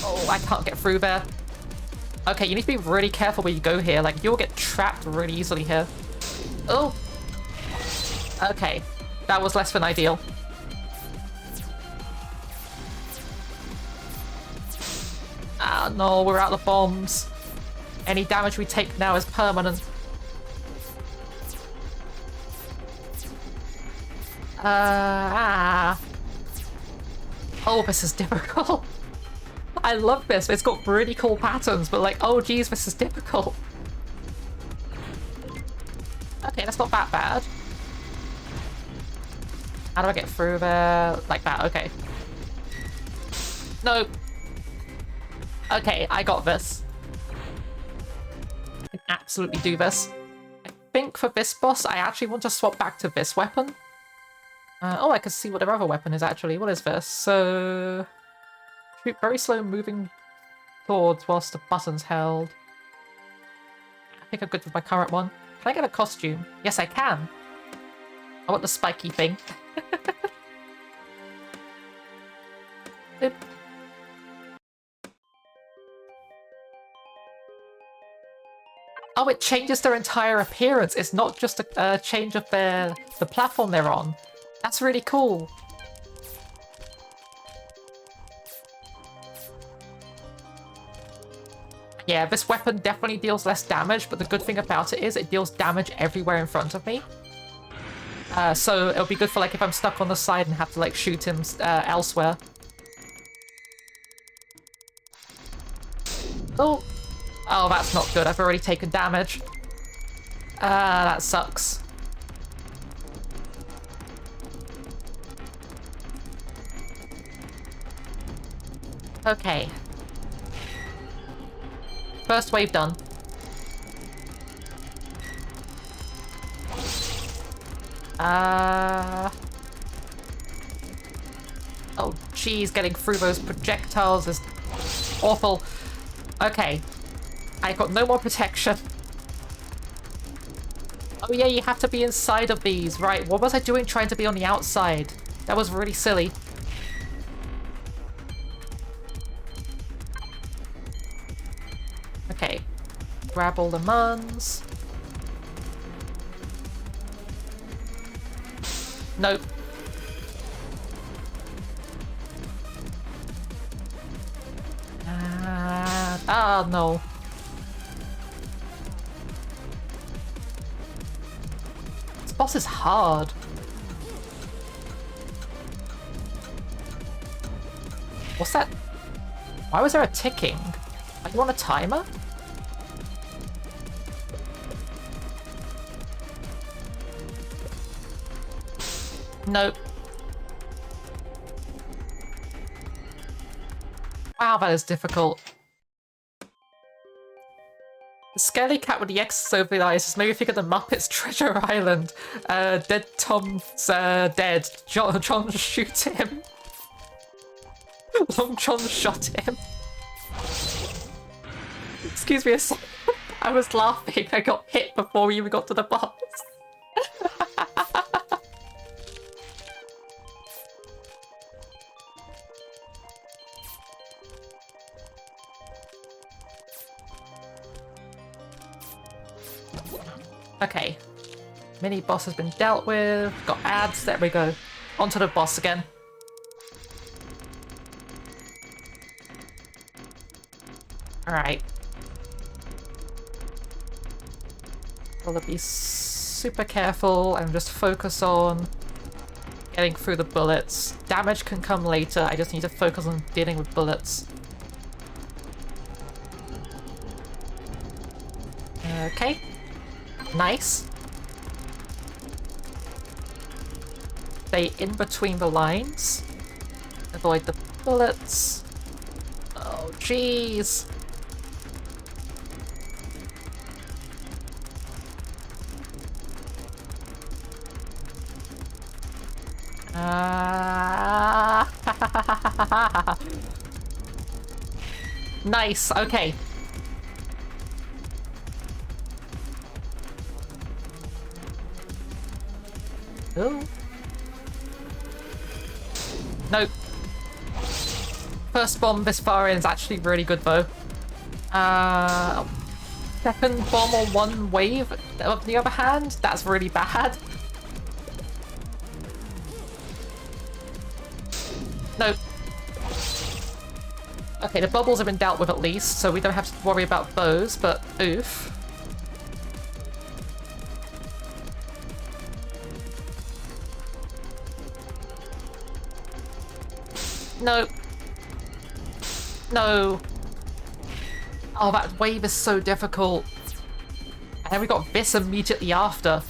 Oh, I can't get through there. Okay, you need to be really careful where you go here. Like, you'll get trapped really easily here. Oh! Okay. That was less than ideal. Ah, no, we're out of bombs. Any damage we take now is permanent. Oh, this is difficult. I love this. It's got really cool patterns, but like, oh geez, this is difficult. Okay, that's not that bad. How do I get through there? Like that, okay. No. Okay, I got this. I can absolutely do this. I think for this boss, I actually want to swap back to this weapon. Oh, I can see what their other weapon is actually. What is this? So... shoot very slow moving towards whilst the button's held. I think I'm good with my current one. Can I get a costume? Yes, I can. I want the spiky thing. Boop. Oh, it changes their entire appearance. It's not just a change of the platform they're on. That's really cool. Yeah, this weapon definitely deals less damage, but the good thing about it is it deals damage everywhere in front of me. So it'll be good for like if I'm stuck on the side and have to like shoot him elsewhere. Oh. Oh, that's not good. I've already taken damage. That sucks. Okay. First wave done. Oh, geez, getting through those projectiles is awful. Okay. I got no more protection. Oh yeah, you have to be inside of these. Right, what was I doing trying to be on the outside? That was really silly. Okay. Grab all the muns. Nope. Ah, no. This boss is hard. What's that? Why was there a ticking? Are you on a timer? Nope. Wow, that is difficult. The scaly cat with the X's over the eyes has made me think of the Muppets Treasure Island. Dead Tom's dead. John shoots him. Long John shot him. Excuse me a second. I was laughing. I got hit before we even got to the boss. Okay. Mini boss has been dealt with. Got ads. There we go. Onto the boss again. Alright. Gotta be super careful and just focus on getting through the bullets. Damage can come later. I just need to focus on dealing with bullets. Okay. Nice. Stay in between the lines. Avoid the bullets. Oh, jeez. Nice, okay. Ooh. Nope. First bomb this far in is actually really good though. Second bomb on one wave, on the other hand, that's really bad. Nope. Okay, the bubbles have been dealt with at least, so we don't have to worry about those, but oof. No. No. Oh, that wave is so difficult. And then we got this immediately after.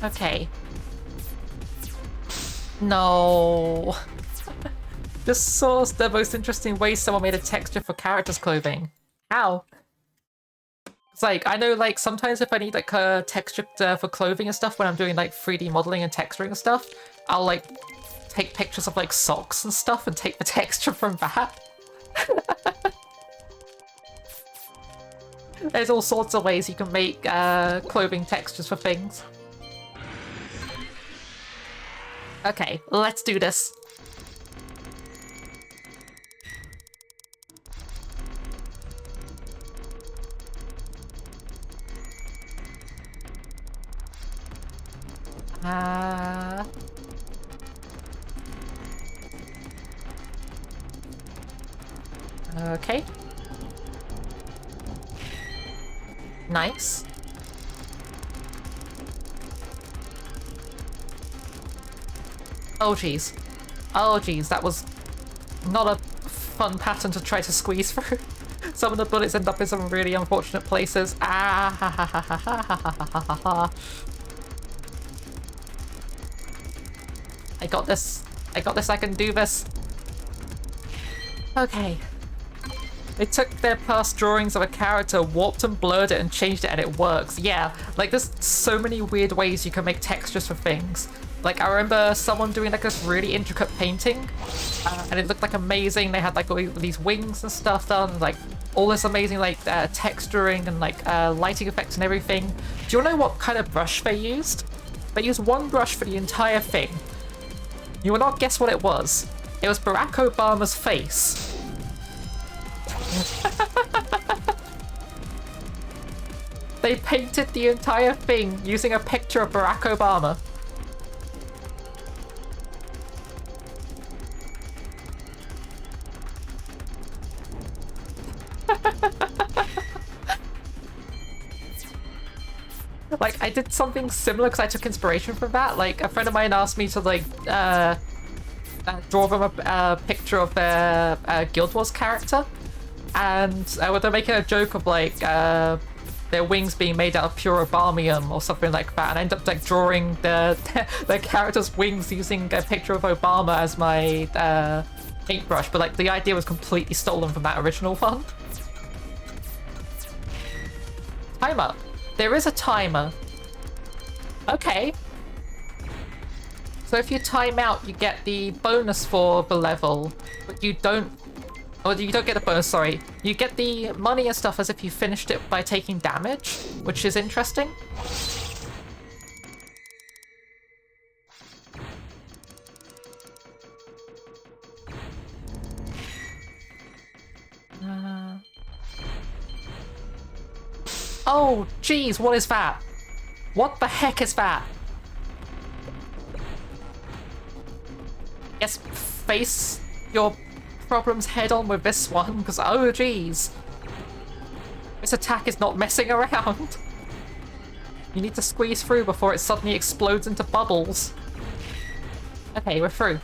Okay. No. Just saw the most interesting way someone made a texture for characters' clothing. How? It's like, I know, like, sometimes if I need, like, a texture for clothing and stuff when I'm doing, like, 3D modeling and texturing and stuff, I'll, like, take pictures of, like, socks and stuff and take the texture from that. There's all sorts of ways you can make clothing textures for things. Okay, let's do this. Okay. Nice. Oh jeez. Oh jeez, that was not a fun pattern to try to squeeze through. Some of the bullets end up in some really unfortunate places. Ah ha ha ha ha ha ha ha ha ha. I got this. I got this. I can do this. Okay. They took their past drawings of a character, warped and blurred it, and changed it, and it works. Yeah, like there's so many weird ways you can make textures for things. Like I remember someone doing like this really intricate painting, and it looked like amazing. They had like all these wings and stuff done, like all this amazing like texturing and like lighting effects and everything. Do you know what kind of brush they used? They used one brush for the entire thing. You will not guess what it was. It was Barack Obama's face. They painted the entire thing using a picture of Barack Obama. Like, I did something similar because I took inspiration from that. Like, a friend of mine asked me to, like, draw them a picture of their Guild Wars character. And they're making a joke of, like, their wings being made out of pure Obamium or something like that. And I ended up, like, drawing their character's wings using a picture of Obama as my paintbrush. But, like, the idea was completely stolen from that original one. Timer. There is a timer. Okay. So if you time out, you get the bonus for the level, but you don't... Oh, you don't get the bonus, sorry. You get the money and stuff as if you finished it by taking damage, which is interesting. Oh, geez, what is that? What the heck is that? Yes, face your problems head on with this one, because oh, geez. This attack is not messing around. You need to squeeze through before it suddenly explodes into bubbles. Okay, we're through.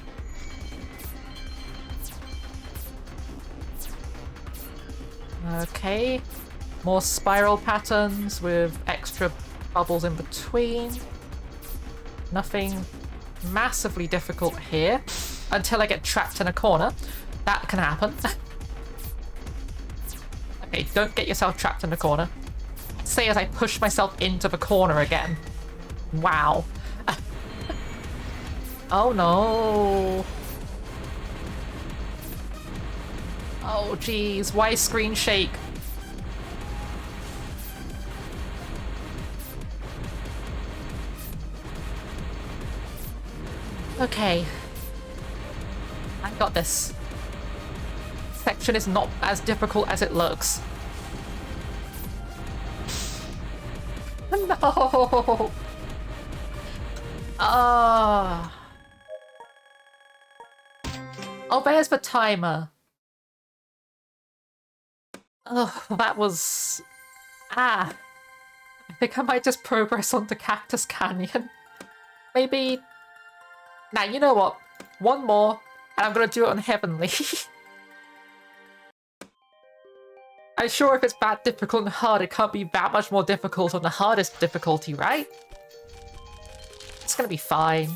Okay. More spiral patterns with extra bubbles in between. Nothing massively difficult here. Until I get trapped in a corner. That can happen. Okay, don't get yourself trapped in a corner. Say as I push myself into the corner again. Wow. Oh no. Oh geez, why screen shake? Okay. I got this. Section is not as difficult as it looks. No! Ah. Oh, there's the timer. Oh, that was... Ah. I think I might just progress onto Cactus Canyon. Maybe... Nah, you know what? One more, and I'm gonna do it on Heavenly. I'm sure if it's that difficult and hard, it can't be that much more difficult on the hardest difficulty, right? It's gonna be fine.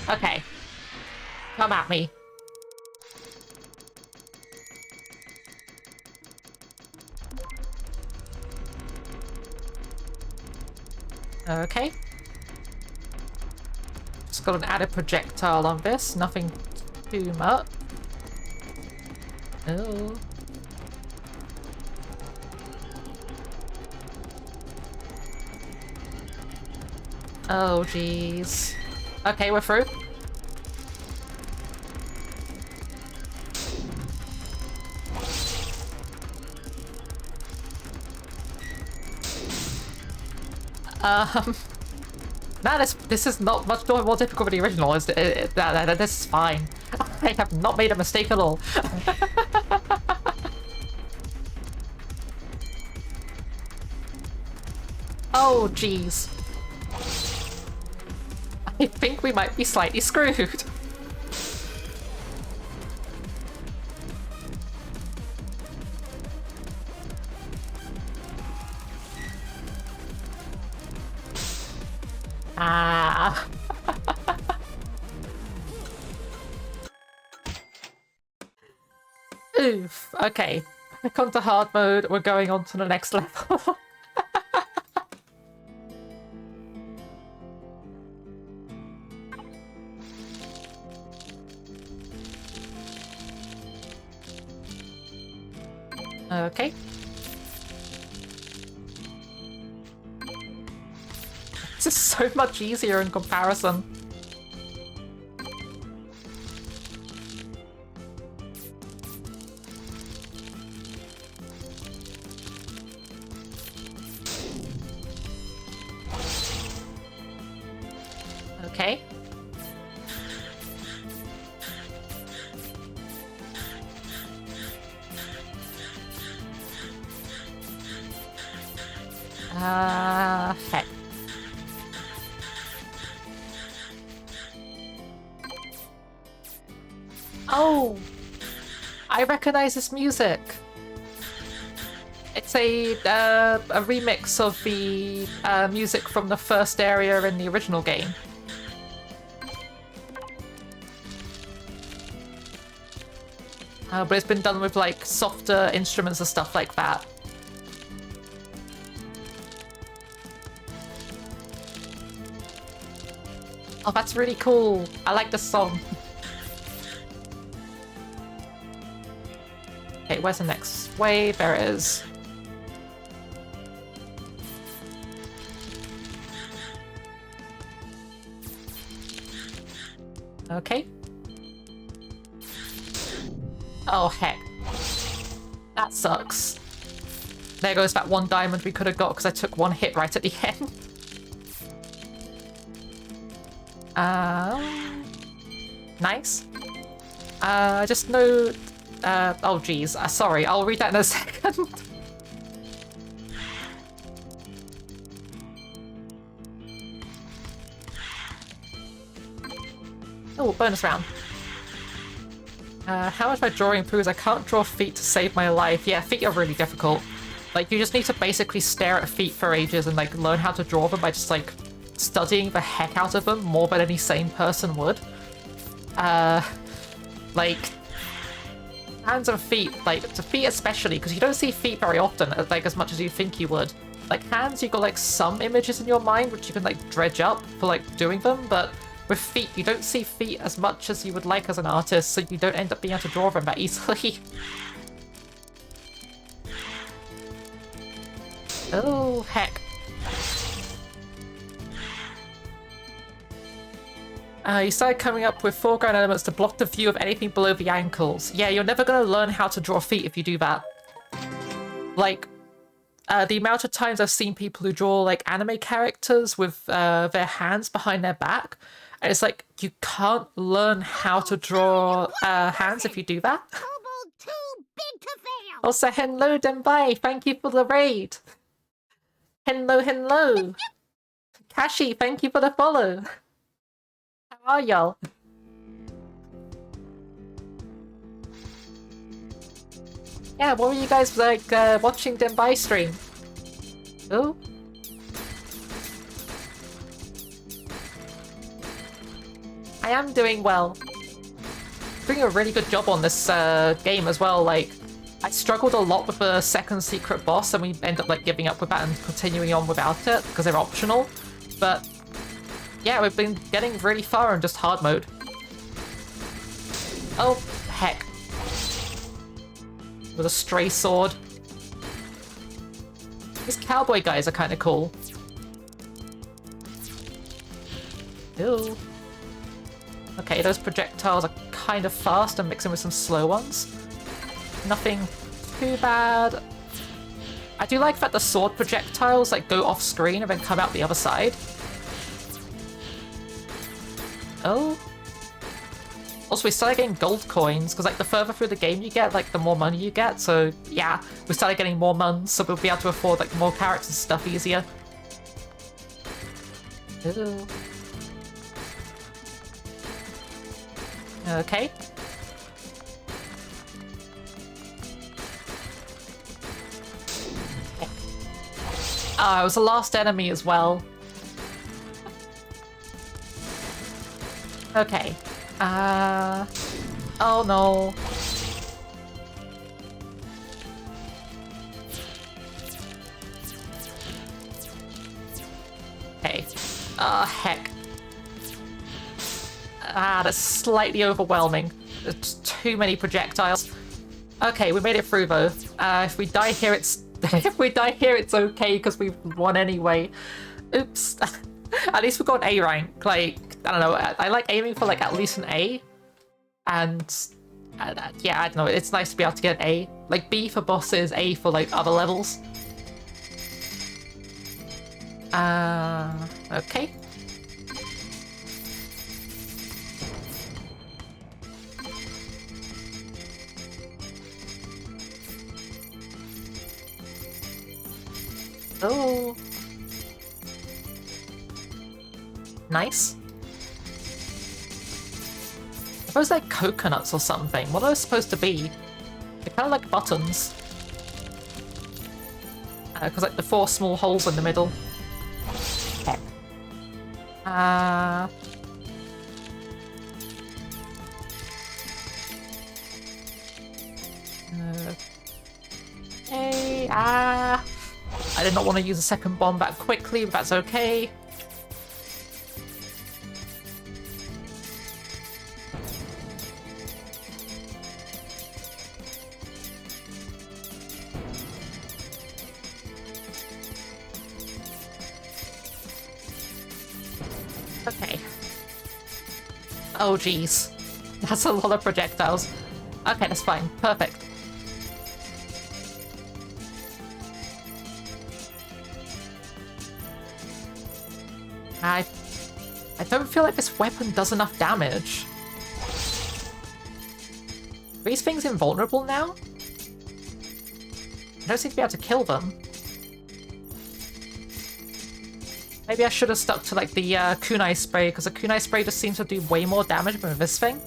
Okay. Come at me. Okay. Just got an added projectile on this. Nothing too much. Oh. Oh, jeez. Okay, we're through. Nah, this is not much more difficult than the original. This is fine. I have not made a mistake at all. Oh, jeez. I think we might be slightly screwed. Ah. Oof. Okay. Back onto hard mode. We're going on to the next level. Okay. This is so much easier in comparison. Okay. Heck. Oh! I recognize this music! It's a remix of the music from the first area in the original game. But it's been done with like softer instruments and stuff like that. Oh, that's really cool. I like the song. Okay, where's the next wave? There it is. Okay. Oh, heck. That sucks. There goes that one diamond we could have got because I took one hit right at the end. Nice. I just know... oh, geez. Sorry, I'll read that in a second. Oh, bonus round. How much my drawing improves? I can't draw feet to save my life. Yeah, feet are really difficult. Like, you just need to basically stare at feet for ages and, like, learn how to draw them by just, like, studying the heck out of them more than any sane person would. Like, hands and feet, like, to feet especially, because you don't see feet very often, like, as much as you think you would. Like, hands, you've got, like, some images in your mind which you can, like, dredge up for, like, doing them, but with feet, you don't see feet as much as you would like as an artist, so you don't end up being able to draw them that easily. Oh, heck. You started coming up with foreground elements to block the view of anything below the ankles. Yeah, you're never going to learn how to draw feet if you do that. Like, the amount of times I've seen people who draw, like, anime characters with their hands behind their back, and it's like, you can't learn how to draw hands if you do that. Too big to fail. Also, hello, Denbai. Thank you for the raid. Hello, hello. Kashi, thank you for the follow. How are y'all? Yeah, what were you guys like watching Denbai stream? Oh? I am doing well. Doing a really good job on this game as well. Like, I struggled a lot with the second secret boss, and we end up like giving up with that and continuing on without it because they're optional. But yeah, we've been getting really far in just hard mode. Oh, heck. With a stray sword. These cowboy guys are kind of cool. Ew. Okay, those projectiles are kind of fast and mixing with some slow ones. Nothing too bad. I do like that the sword projectiles like go off screen and then come out the other side. Oh. Also, we started getting gold coins, because like the further through the game you get, like the more money you get, so yeah, we started getting more muns, so we'll be able to afford like more characters and stuff easier. Ooh. Okay. Ah, it was the last enemy as well. Okay. Oh no. Okay. Heck. That's slightly overwhelming. There's too many projectiles. Okay, we made it through though. If we die here, it's if we die here, it's okay because we've won anyway. Oops. At least we got an A rank. Like, I don't know. I like aiming for like at least an A, and yeah, I don't know. It's nice to be able to get an A. Like B for bosses, A for like other levels. Okay. Oh. Nice. I suppose like coconuts or something. What are they supposed to be? They're kind of like buttons. Because like the 4 small holes in the middle. Hey, I did not want to use a second bomb that quickly, but that's okay. Okay. Oh, geez. That's a lot of projectiles. Okay, that's fine. Perfect. I don't feel like this weapon does enough damage. Are these things invulnerable now? I don't seem to be able to kill them. Maybe I should have stuck to like the kunai spray, because the kunai spray just seems to do way more damage than this thing.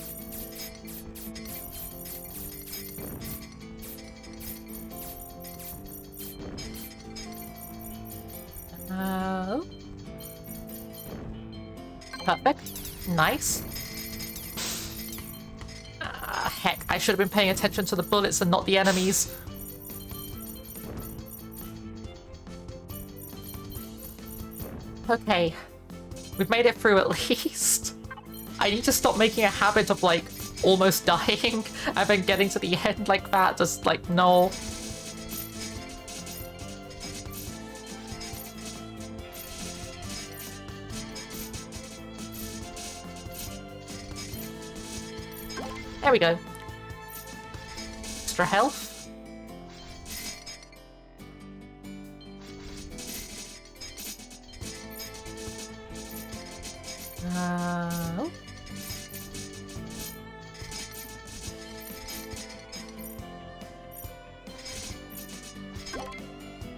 Perfect. Nice. Heck, I should have been paying attention to the bullets and not the enemies. Okay. We've made it through at least. I need to stop making a habit of, like, almost dying and then getting to the end like that. Just, like, no. There we go. Extra health. Oh.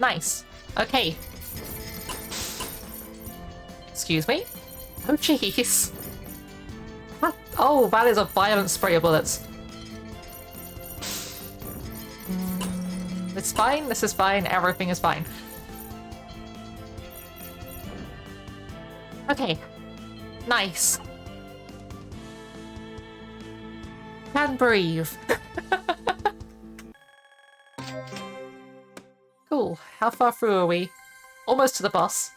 Nice. Okay. Excuse me? Oh, jeez. Oh, that is a violent spray of bullets. It's fine, this is fine, everything is fine. Okay. Nice. Can breathe. Cool. How far through are we? Almost to the boss.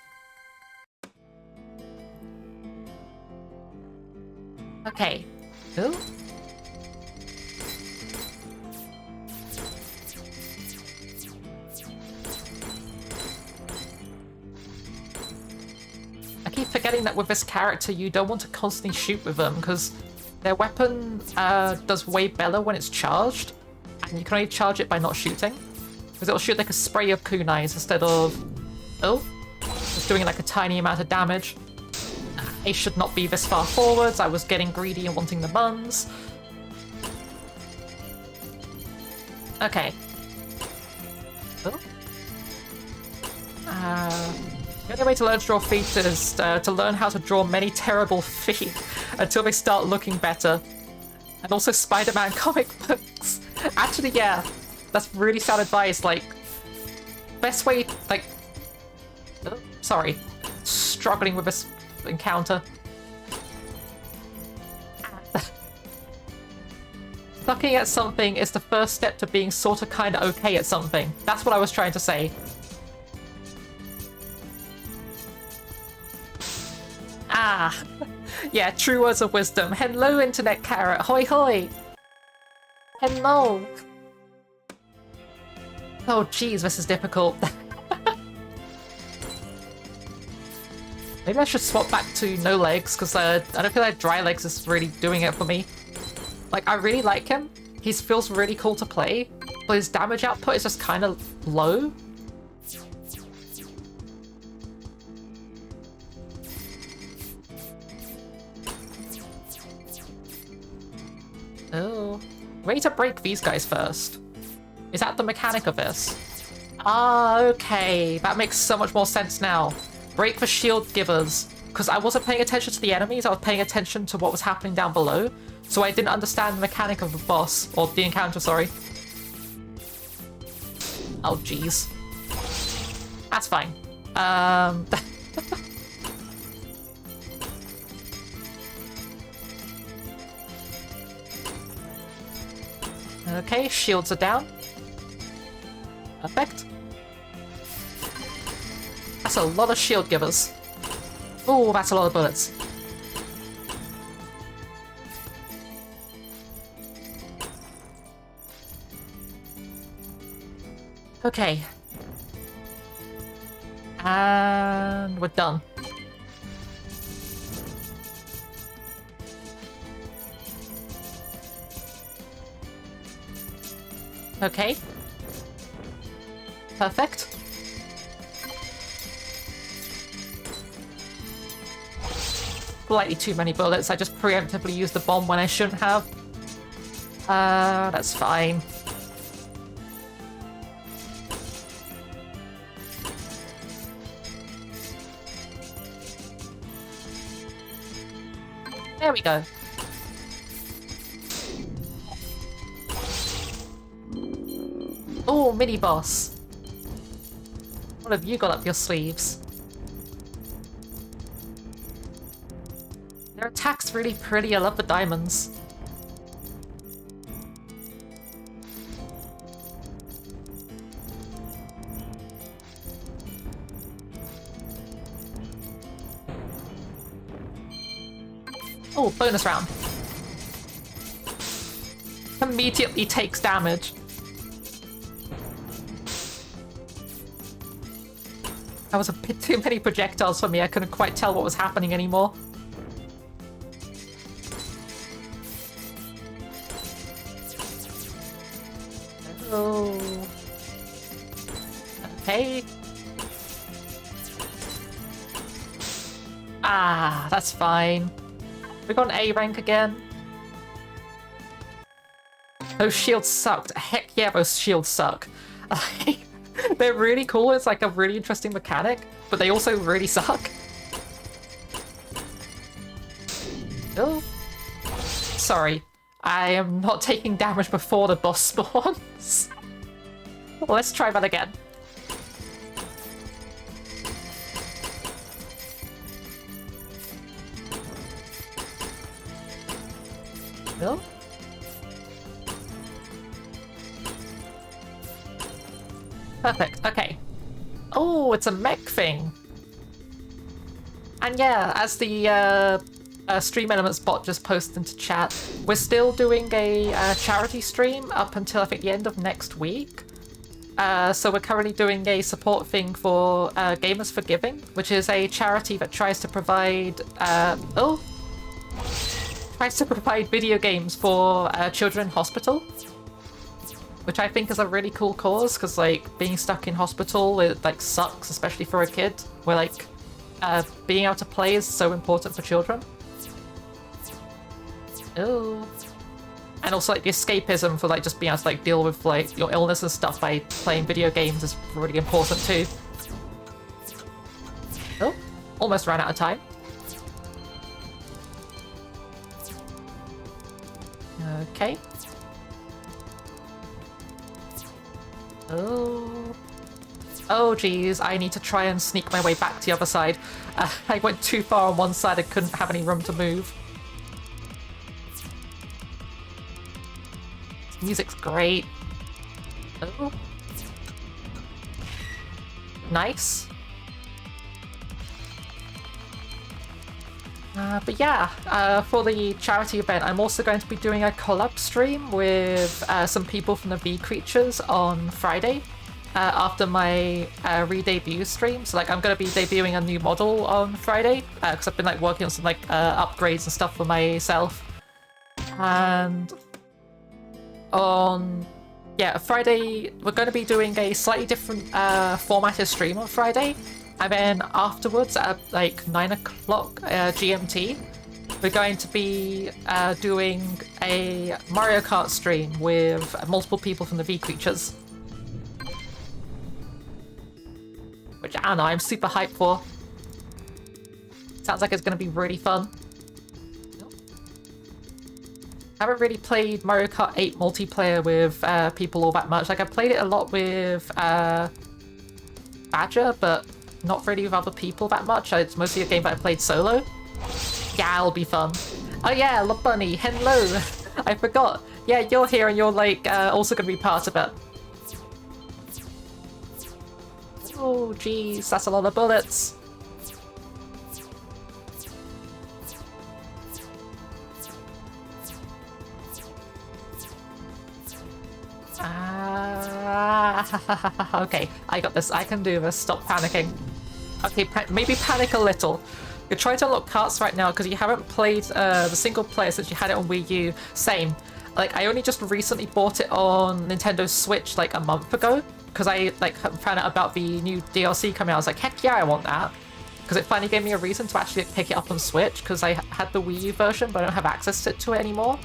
Okay. Ooh. I keep forgetting that with this character you don't want to constantly shoot with them because their weapon does way better when it's charged, and you can only charge it by not shooting because it'll shoot like a spray of kunais instead of just doing like a tiny amount of damage. I should not be this far forwards. I was getting greedy and wanting the buns. Okay. Oh. The only way to learn to draw feet is to learn how to draw many terrible feet until they start looking better. And also Spider-Man comic books. Actually, yeah, that's really sound advice. Like, best way, like... Oh, sorry. Struggling with this encounter. Sucking at something is the first step to being sorta kinda okay at something. That's what I was trying to say. Ah. Yeah, true words of wisdom. Hello, internet carrot. Hoi hoi. Hello. Oh jeez, this is difficult. Maybe I should swap back to no legs, because I don't feel like dry legs is really doing it for me. Like, I really like him. He feels really cool to play, but his damage output is just kind of low. Oh. We need to break these guys first. Is that the mechanic of this? Ah, okay. That makes so much more sense now. Break the shield givers. Because I wasn't paying attention to the enemies, I was paying attention to what was happening down below. So I didn't understand the mechanic of the boss, or the encounter, sorry. Oh, jeez. That's fine. Okay, shields are down. Perfect. That's a lot of shield givers. Oh, that's a lot of bullets. Okay. And we're done. Okay. Perfect. Slightly too many bullets. I just preemptively used the bomb when I shouldn't have. That's fine. There we go. Oh, mini boss. What have you got up your sleeves? Their attack's really pretty. I love the diamonds. Oh, bonus round. Immediately takes damage. That was a bit too many projectiles for me. I couldn't quite tell what was happening anymore. Oh. Okay. Ah, that's fine. We got an A rank again. Those shields sucked. Heck yeah, those shields suck. They're really cool. It's like a really interesting mechanic, but they also really suck. Oh. Sorry. I am not taking damage before the boss spawns. Well, let's try that again. No? Perfect, okay. Oh, it's a mech thing. And yeah, as the Stream Elements bot just posted into chat, we're still doing a charity stream up until I think the end of next week. So we're currently doing a support thing for Gamers for Giving, which is a charity that tries to provide video games for children in hospital, which I think is a really cool cause, because like being stuck in hospital, it like sucks, especially for a kid, where like being able to play is so important for children. Oh. And also like the escapism for like just being able to like deal with like your illness and stuff by playing video games is really important too. Oh, almost ran out of time. Okay. Oh. Oh geez, I need to try and sneak my way back to the other side. I went too far on one side, I couldn't have any room to move. Music's great. Oh. Nice. But yeah, for the charity event, I'm also going to be doing a collab stream with some people from the V Creatures on Friday after my re-debut stream. So like I'm going to be debuting a new model on Friday because I've been like working on some like upgrades and stuff for myself. And on Friday, we're going to be doing a slightly different formatted stream on Friday. And then afterwards, at like 9 o'clock GMT, we're going to be doing a Mario Kart stream with multiple people from the V Creatures. Which, I don't know, I'm super hyped for. Sounds like it's going to be really fun. I haven't really played Mario Kart 8 multiplayer with people all that much. Like, I played it a lot with Badger, but not really with other people that much. It's mostly a game that I played solo. Yeah, it'll be fun. Oh yeah, La Bunny, hello! I forgot. Yeah, you're here and you're like also gonna be part of it. Oh jeez, that's a lot of bullets. Okay, I got this. I can do this. Stop panicking. Okay, maybe panic a little. You're trying to unlock carts right now because you haven't played the single player since you had it on Wii U. Same. Like, I only just recently bought it on Nintendo Switch like a month ago because I like found out about the new DLC coming out. I was like, heck yeah, I want that. Because it finally gave me a reason to actually pick it up on Switch because I had the Wii U version but I don't have access to it anymore.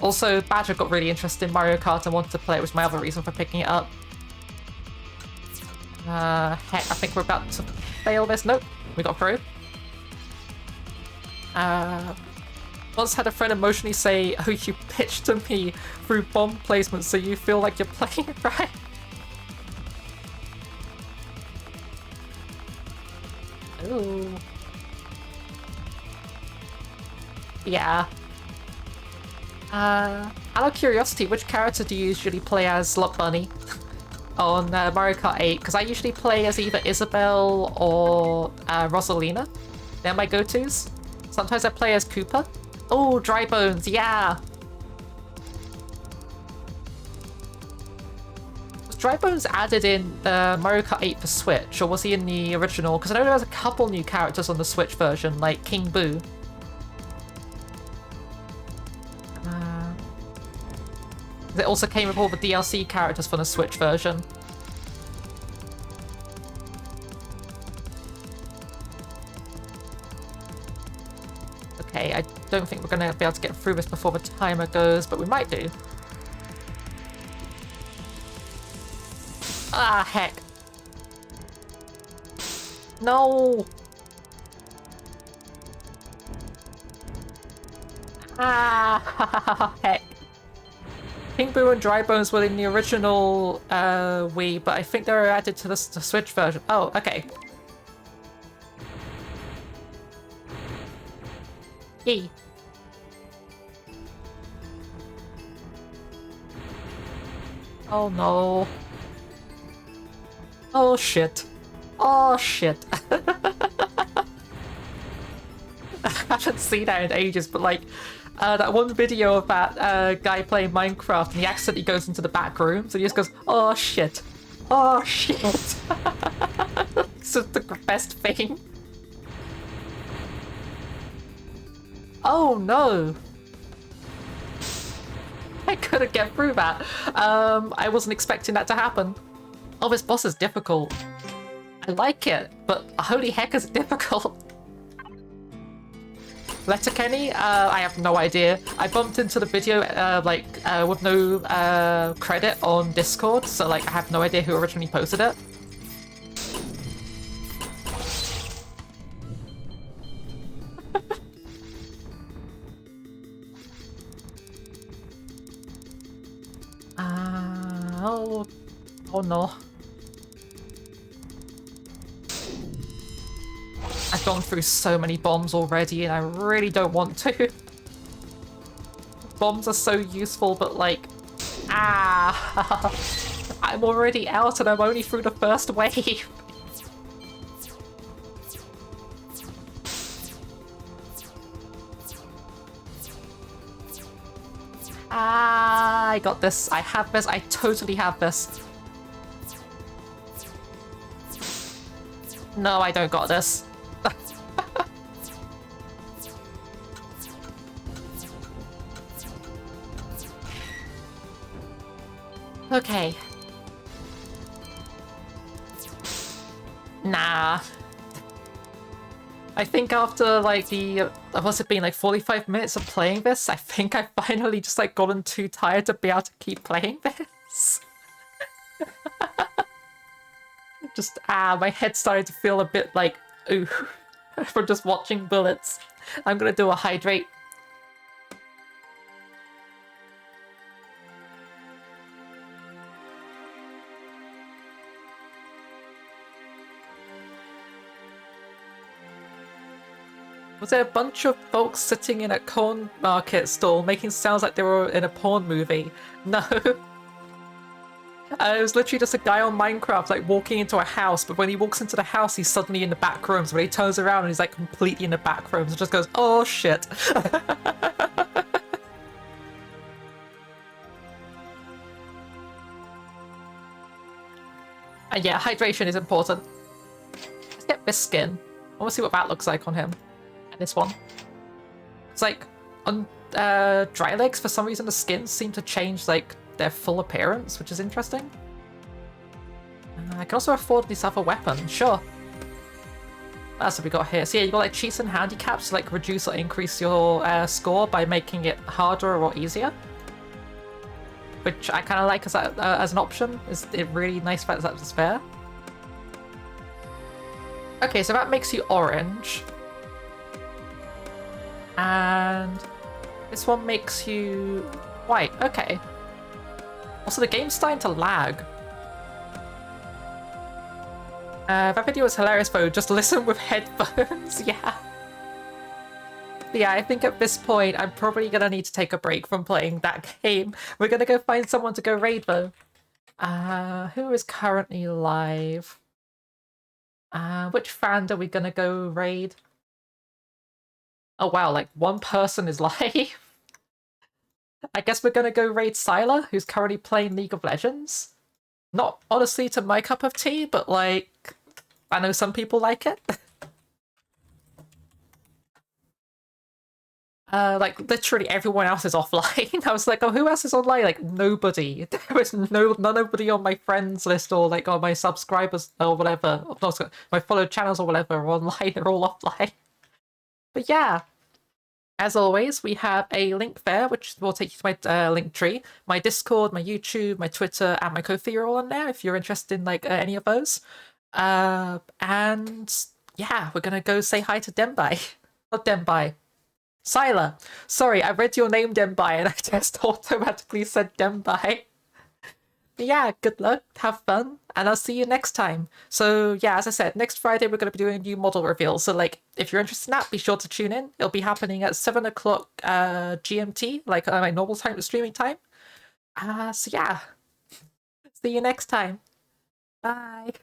Also, Badger got really interested in Mario Kart and wanted to play it, was my other reason for picking it up. Heck, I think we're about to fail this. Nope, we got through. Once had a friend emotionally say, oh, you pitched to me through bomb placement so you feel like you're playing it right. Ooh. Yeah. Out of curiosity, which character do you usually play as Luck Bunny on Mario Kart 8? Because I usually play as either Isabelle or Rosalina. They're my go-tos. Sometimes I play as Koopa. Oh, Dry Bones, yeah! Was Dry Bones added in Mario Kart 8 for Switch, or was he in the original? Because I know there was a couple new characters on the Switch version, like King Boo. It also came with all the DLC characters for the Switch version. Okay, I don't think we're going to be able to get through this before the timer goes, but we might do. Ah, heck. No! Ah, heck. King Boo and Dry Bones were in the original Wii, but I think they were added to the Switch version. Oh, okay. Yay. Oh no. Oh shit. Oh shit. I haven't seen that in ages, but like, that one video of that guy playing Minecraft and he accidentally goes into the back room, so he just goes, oh shit. Oh shit. It's just the best thing. Oh no. I couldn't get through that. I wasn't expecting that to happen. Oh, this boss is difficult. I like it, but holy heck is it difficult. Letterkenny? I have no idea. I bumped into the video with no credit on Discord, so like I have no idea who originally posted it. Oh no. I've gone through so many bombs already and I really don't want to. Bombs are so useful, but like, I'm already out and I'm only through the first wave. I got this. I have this. I totally have this. No, I don't got this. Okay. Nah. I think after like what's it been, like 45 minutes of playing this, I think I finally just like gotten too tired to be able to keep playing this. Just, my head started to feel a bit like, ooh, from just watching bullets. I'm gonna do a hydrate. Was there a bunch of folks sitting in a corn market stall making sounds like they were in a porn movie? No. It was literally just a guy on Minecraft like walking into a house, but when he walks into the house, he's suddenly in the back rooms. When he turns around and he's like completely in the back rooms and just goes, oh shit. And yeah, hydration is important. Let's get this skin. I want to see what that looks like on him. And this one. It's like, dry legs, for some reason the skins seem to change like their full appearance, which is interesting. I can also afford this other weapon, sure. That's what we got here. So yeah, you got like cheats and handicaps to like reduce or increase your score by making it harder or easier. Which I kind of like as an option. Is it really nice fact that that's fair? Okay, so that makes you orange. And this one makes you white. Okay. Also, the game's starting to lag. That video was hilarious though, just listen with headphones, yeah. But yeah, I think at this point I'm probably gonna need to take a break from playing that game. We're gonna go find someone to go raid though. Who is currently live? Which fan are we gonna go raid? Oh wow, like one person is live. I guess we're gonna go raid Sylar, who's currently playing League of Legends. Not honestly to my cup of tea, but like, I know some people like it. Like literally everyone else is offline. I was like, oh, who else is online? Like nobody. There was nobody on my friends list or like on my subscribers or whatever. My followed channels or whatever are online. They're all offline. But yeah. As always, we have a link there, which will take you to my link tree. My Discord, my YouTube, my Twitter, and my Ko-fi are all on there if you're interested in like any of those. And yeah, we're gonna go say hi to Denbai. Not Denbai. Sylar. Sorry, I read your name Denbai and I just automatically said Denbai. But yeah, good luck, have fun, and I'll see you next time. So yeah, as I said, next Friday we're going to be doing a new model reveal. So like, if you're interested in that, be sure to tune in. It'll be happening at 7 o'clock GMT, like my normal time, streaming time. So yeah, see you next time. Bye.